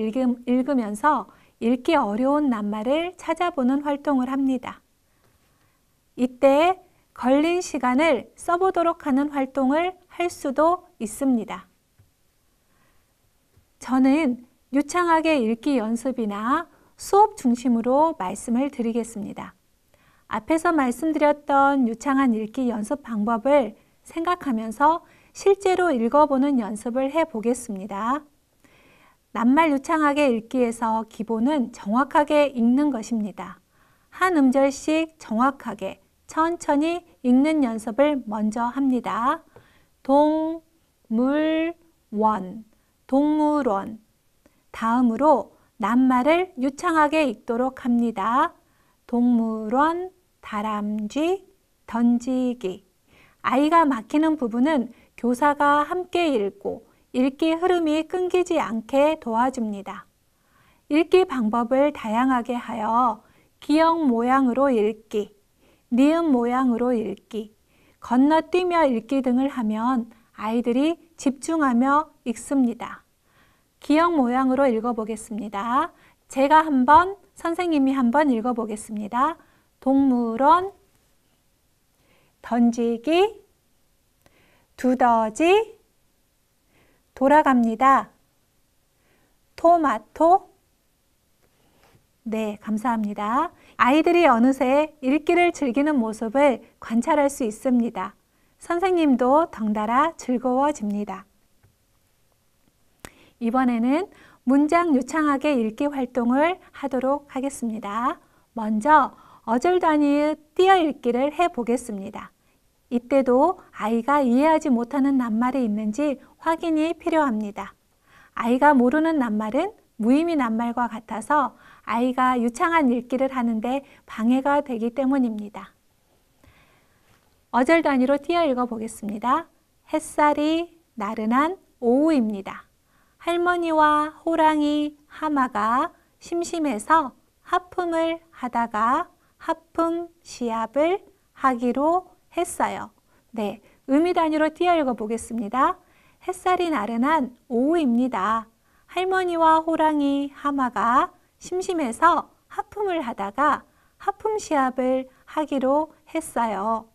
읽으면서 읽기 어려운 낱말을 찾아보는 활동을 합니다. 이때 걸린 시간을 써보도록 하는 활동을 할 수도 있습니다. 저는 유창하게 읽기 연습이나 수업 중심으로 말씀을 드리겠습니다. 앞에서 말씀드렸던 유창한 읽기 연습 방법을 생각하면서 실제로 읽어보는 연습을 해보겠습니다. 낱말 유창하게 읽기에서 기본은 정확하게 읽는 것입니다. 한 음절씩 정확하게 천천히 읽는 연습을 먼저 합니다. 동물원, 동물원. 다음으로 낱말을 유창하게 읽도록 합니다. 동물원, 다람쥐, 던지기. 아이가 막히는 부분은 교사가 함께 읽고 읽기 흐름이 끊기지 않게 도와줍니다. 읽기 방법을 다양하게 하여 기역 모양으로 읽기, 니은 모양으로 읽기, 건너뛰며 읽기 등을 하면 아이들이 집중하며 읽습니다. 기역 모양으로 읽어보겠습니다. 제가 한번, 선생님이 한번 읽어보겠습니다. 동물원, 던지기, 두더지, 돌아갑니다. 토마토. 네, 감사합니다. 아이들이 어느새 읽기를 즐기는 모습을 관찰할 수 있습니다. 선생님도 덩달아 즐거워집니다. 이번에는 문장 유창하게 읽기 활동을 하도록 하겠습니다. 먼저 어절 단위의 띄어 읽기를 해보겠습니다. 이때도 아이가 이해하지 못하는 낱말이 있는지 확인이 필요합니다. 아이가 모르는 낱말은 무의미 낱말과 같아서 아이가 유창한 읽기를 하는데 방해가 되기 때문입니다. 어절 단위로 띄어 읽어보겠습니다. 햇살이 나른한 오후입니다. 할머니와 호랑이, 하마가 심심해서 하품을 하다가 하품 시합을 하기로 했어요. 네, 의미 단위로 띄어 읽어보겠습니다. 햇살이 나른한 오후입니다. 할머니와 호랑이, 하마가 심심해서 하품을 하다가 하품 시합을 하기로 했어요.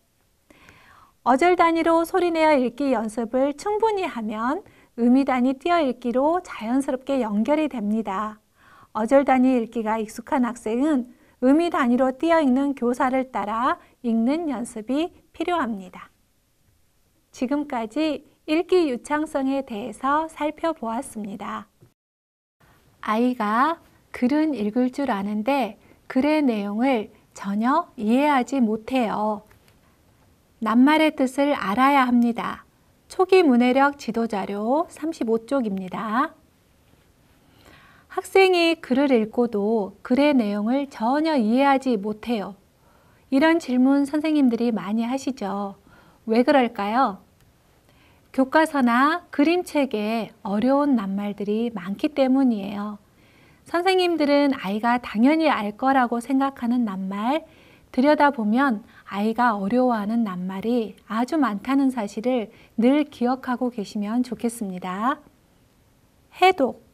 어절 단위로 소리내어 읽기 연습을 충분히 하면 의미 단위 띄어 읽기로 자연스럽게 연결이 됩니다. 어절 단위 읽기가 익숙한 학생은 의미 단위로 띄어 읽는 교사를 따라 읽는 연습이 필요합니다. 지금까지 읽기 유창성에 대해서 살펴보았습니다. 아이가 글은 읽을 줄 아는데 글의 내용을 전혀 이해하지 못해요. 낱말의 뜻을 알아야 합니다. 초기 문해력 지도자료 35쪽입니다. 학생이 글을 읽고도 글의 내용을 전혀 이해하지 못해요. 이런 질문 선생님들이 많이 하시죠. 왜 그럴까요? 교과서나 그림책에 어려운 낱말들이 많기 때문이에요. 선생님들은 아이가 당연히 알 거라고 생각하는 낱말, 들여다보면 아이가 어려워하는 낱말이 아주 많다는 사실을 늘 기억하고 계시면 좋겠습니다. 해독,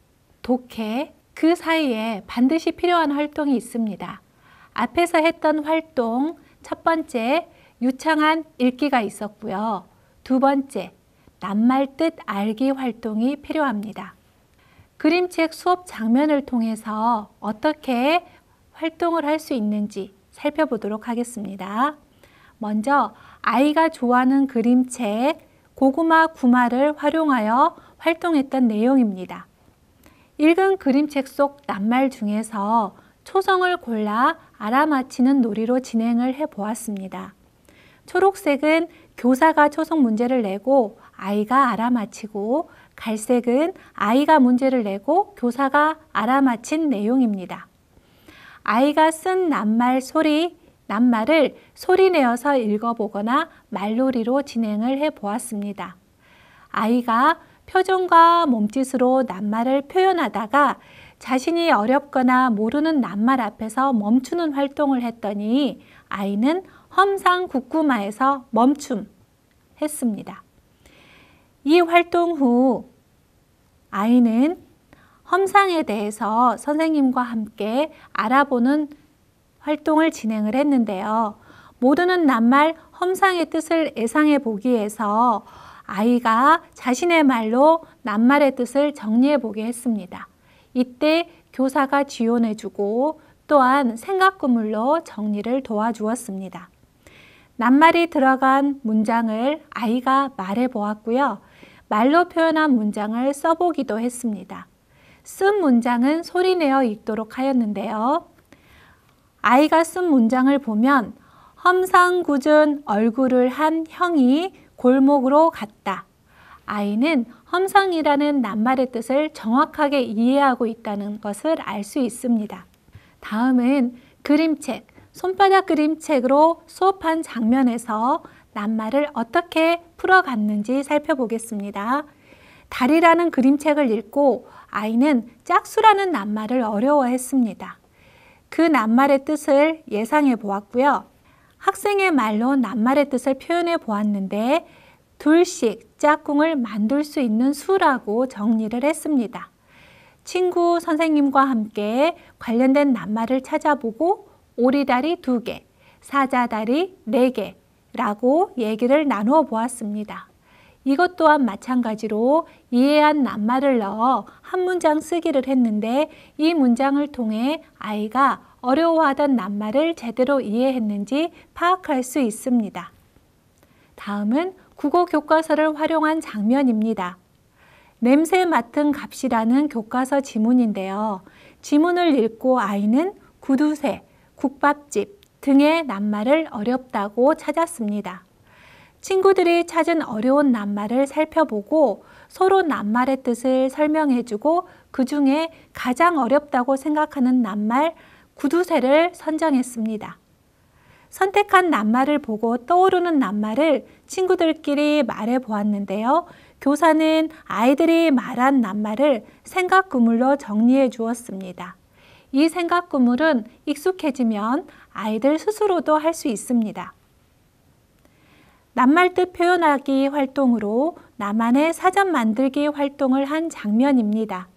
독해, 그 사이에 반드시 필요한 활동이 있습니다. 앞에서 했던 활동, 첫 번째, 유창한 읽기가 있었고요. 두 번째, 낱말 뜻 알기 활동이 필요합니다. 그림책 수업 장면을 통해서 어떻게 활동을 할 수 있는지 살펴보도록 하겠습니다. 먼저 아이가 좋아하는 그림책 고구마 구마를 활용하여 활동했던 내용입니다. 읽은 그림책 속 낱말 중에서 초성을 골라 알아맞히는 놀이로 진행을 해보았습니다. 초록색은 교사가 초성 문제를 내고 아이가 알아맞히고, 갈색은 아이가 문제를 내고 교사가 알아맞힌 내용입니다. 아이가 쓴 낱말을 소리내어서 읽어보거나 말놀이로 진행을 해보았습니다. 아이가 표정과 몸짓으로 낱말을 표현하다가 자신이 어렵거나 모르는 낱말 앞에서 멈추는 활동을 했더니 아이는 험상궂구마에서 멈춤했습니다. 이 활동 후 아이는 험상에 대해서 선생님과 함께 알아보는 활동을 진행을 했는데요. 모르는 낱말 험상의 뜻을 예상해 보기 위해서 아이가 자신의 말로 낱말의 뜻을 정리해 보게 했습니다. 이때 교사가 지원해 주고 또한 생각구물로 정리를 도와주었습니다. 낱말이 들어간 문장을 아이가 말해 보았고요. 말로 표현한 문장을 써보기도 했습니다. 쓴 문장은 소리내어 읽도록 하였는데요. 아이가 쓴 문장을 보면 험상궂은 얼굴을 한 형이 골목으로 갔다. 아이는 험상이라는 낱말의 뜻을 정확하게 이해하고 있다는 것을 알 수 있습니다. 다음은 그림책, 손바닥 그림책으로 수업한 장면에서 낱말을 어떻게 풀어갔는지 살펴보겠습니다. 달이라는 그림책을 읽고 아이는 짝수라는 낱말을 어려워했습니다. 그 낱말의 뜻을 예상해 보았고요. 학생의 말로 낱말의 뜻을 표현해 보았는데 둘씩 짝꿍을 만들 수 있는 수라고 정리를 했습니다. 친구 선생님과 함께 관련된 낱말을 찾아보고 오리다리 2개, 사자다리 4개라고 얘기를 나누어 보았습니다. 이것 또한 마찬가지로 이해한 낱말을 넣어 한 문장 쓰기를 했는데 이 문장을 통해 아이가 어려워하던 낱말을 제대로 이해했는지 파악할 수 있습니다. 다음은 국어 교과서를 활용한 장면입니다. 냄새 맡은 값이라는 교과서 지문인데요. 지문을 읽고 아이는 구두쇠, 국밥집 등의 낱말을 어렵다고 찾았습니다. 친구들이 찾은 어려운 낱말을 살펴보고 서로 낱말의 뜻을 설명해주고 그 중에 가장 어렵다고 생각하는 낱말 구두쇠를 선정했습니다. 선택한 낱말을 보고 떠오르는 낱말을 친구들끼리 말해 보았는데요. 교사는 아이들이 말한 낱말을 생각구물로 정리해 주었습니다. 이 생각구물은 익숙해지면 아이들 스스로도 할 수 있습니다. 낱말 뜻 표현하기 활동으로 나만의 사전 만들기 활동을 한 장면입니다.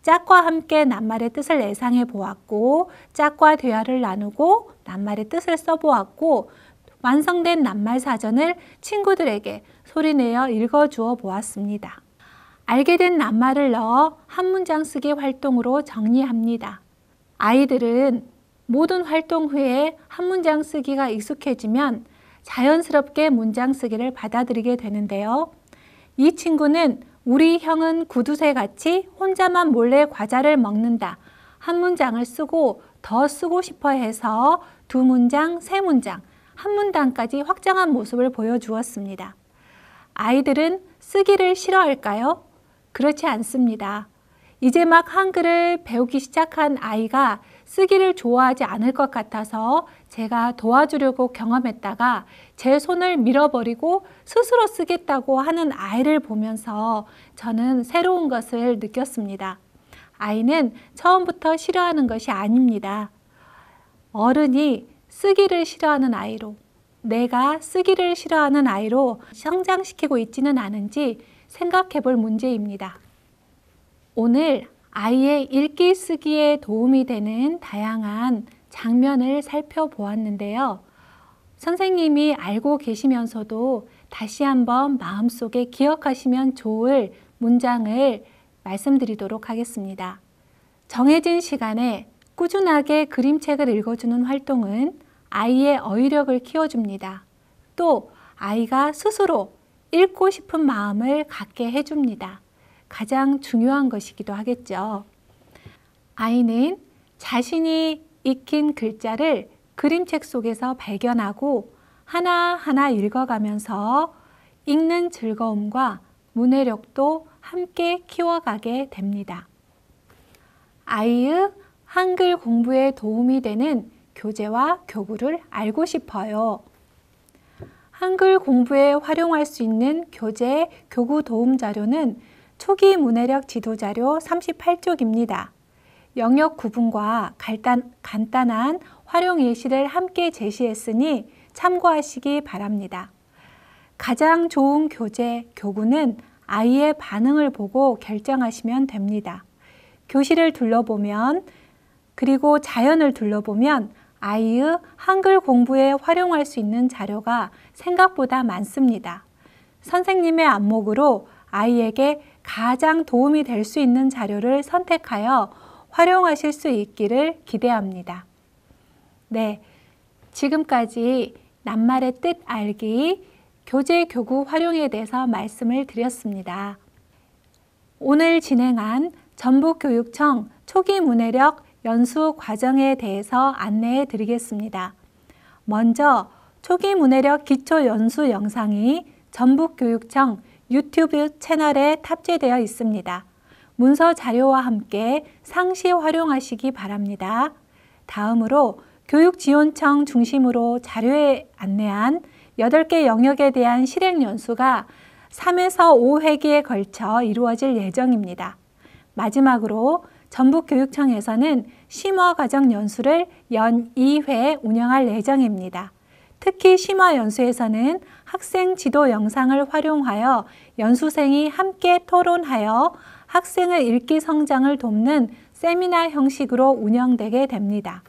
짝과 함께 낱말의 뜻을 예상해 보았고 짝과 대화를 나누고 낱말의 뜻을 써보았고 완성된 낱말 사전을 친구들에게 소리내어 읽어주어 보았습니다. 알게 된 낱말을 넣어 한 문장 쓰기 활동으로 정리합니다. 아이들은 모든 활동 후에 한 문장 쓰기가 익숙해지면 자연스럽게 문장 쓰기를 받아들이게 되는데요. 이 친구는 우리 형은 구두쇠같이 혼자만 몰래 과자를 먹는다. 한 문장을 쓰고 더 쓰고 싶어 해서 2문장, 3문장, 한 문단까지 확장한 모습을 보여주었습니다. 아이들은 쓰기를 싫어할까요? 그렇지 않습니다. 이제 막 한글을 배우기 시작한 아이가 쓰기를 좋아하지 않을 것 같아서 제가 도와주려고 경험했다가 제 손을 밀어버리고 스스로 쓰겠다고 하는 아이를 보면서 저는 새로운 것을 느꼈습니다. 아이는 처음부터 싫어하는 것이 아닙니다. 어른이 쓰기를 싫어하는 아이로, 내가 쓰기를 싫어하는 아이로 성장시키고 있지는 않은지 생각해 볼 문제입니다. 오늘 아이의 읽기 쓰기에 도움이 되는 다양한 장면을 살펴보았는데요. 선생님이 알고 계시면서도 다시 한번 마음속에 기억하시면 좋을 문장을 말씀드리도록 하겠습니다. 정해진 시간에 꾸준하게 그림책을 읽어주는 활동은 아이의 어휘력을 키워줍니다. 또 아이가 스스로 읽고 싶은 마음을 갖게 해줍니다. 가장 중요한 것이기도 하겠죠. 아이는 자신이 익힌 글자를 그림책 속에서 발견하고 하나하나 읽어가면서 읽는 즐거움과 문해력도 함께 키워가게 됩니다. 아이의 한글 공부에 도움이 되는 교재와 교구를 알고 싶어요. 한글 공부에 활용할 수 있는 교재, 교구 도움 자료는 초기 문해력 지도자료 38쪽입니다. 영역 구분과 간단한 활용 예시를 함께 제시했으니 참고하시기 바랍니다. 가장 좋은 교재, 교구는 아이의 반응을 보고 결정하시면 됩니다. 교실을 둘러보면 그리고 자연을 둘러보면 아이의 한글 공부에 활용할 수 있는 자료가 생각보다 많습니다. 선생님의 안목으로 아이에게 가장 도움이 될 수 있는 자료를 선택하여 활용하실 수 있기를 기대합니다. 네, 지금까지 낱말의 뜻 알기, 교재 교구 활용에 대해서 말씀을 드렸습니다. 오늘 진행한 전북교육청 초기 문해력 연수 과정에 대해서 안내해 드리겠습니다. 먼저 초기 문해력 기초 연수 영상이 전북교육청 유튜브 채널에 탑재되어 있습니다. 문서 자료와 함께 상시 활용하시기 바랍니다. 다음으로 교육지원청 중심으로 자료에 안내한 8개 영역에 대한 실행 연수가 3에서 5회기에 걸쳐 이루어질 예정입니다. 마지막으로 전북교육청에서는 심화 과정 연수를 연 2회 운영할 예정입니다. 특히 심화 연수에서는 학생 지도 영상을 활용하여 연수생이 함께 토론하여 학생의 읽기 성장을 돕는 세미나 형식으로 운영되게 됩니다.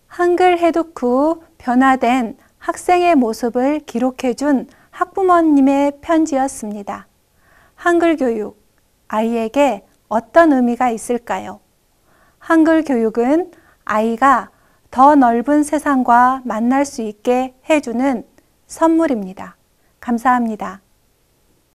한글 해독 후 변화된 학생의 모습을 기록해준 학부모님의 편지였습니다. 한글 교육, 아이에게 어떤 의미가 있을까요? 한글 교육은 아이가 더 넓은 세상과 만날 수 있게 해주는 선물입니다. 감사합니다.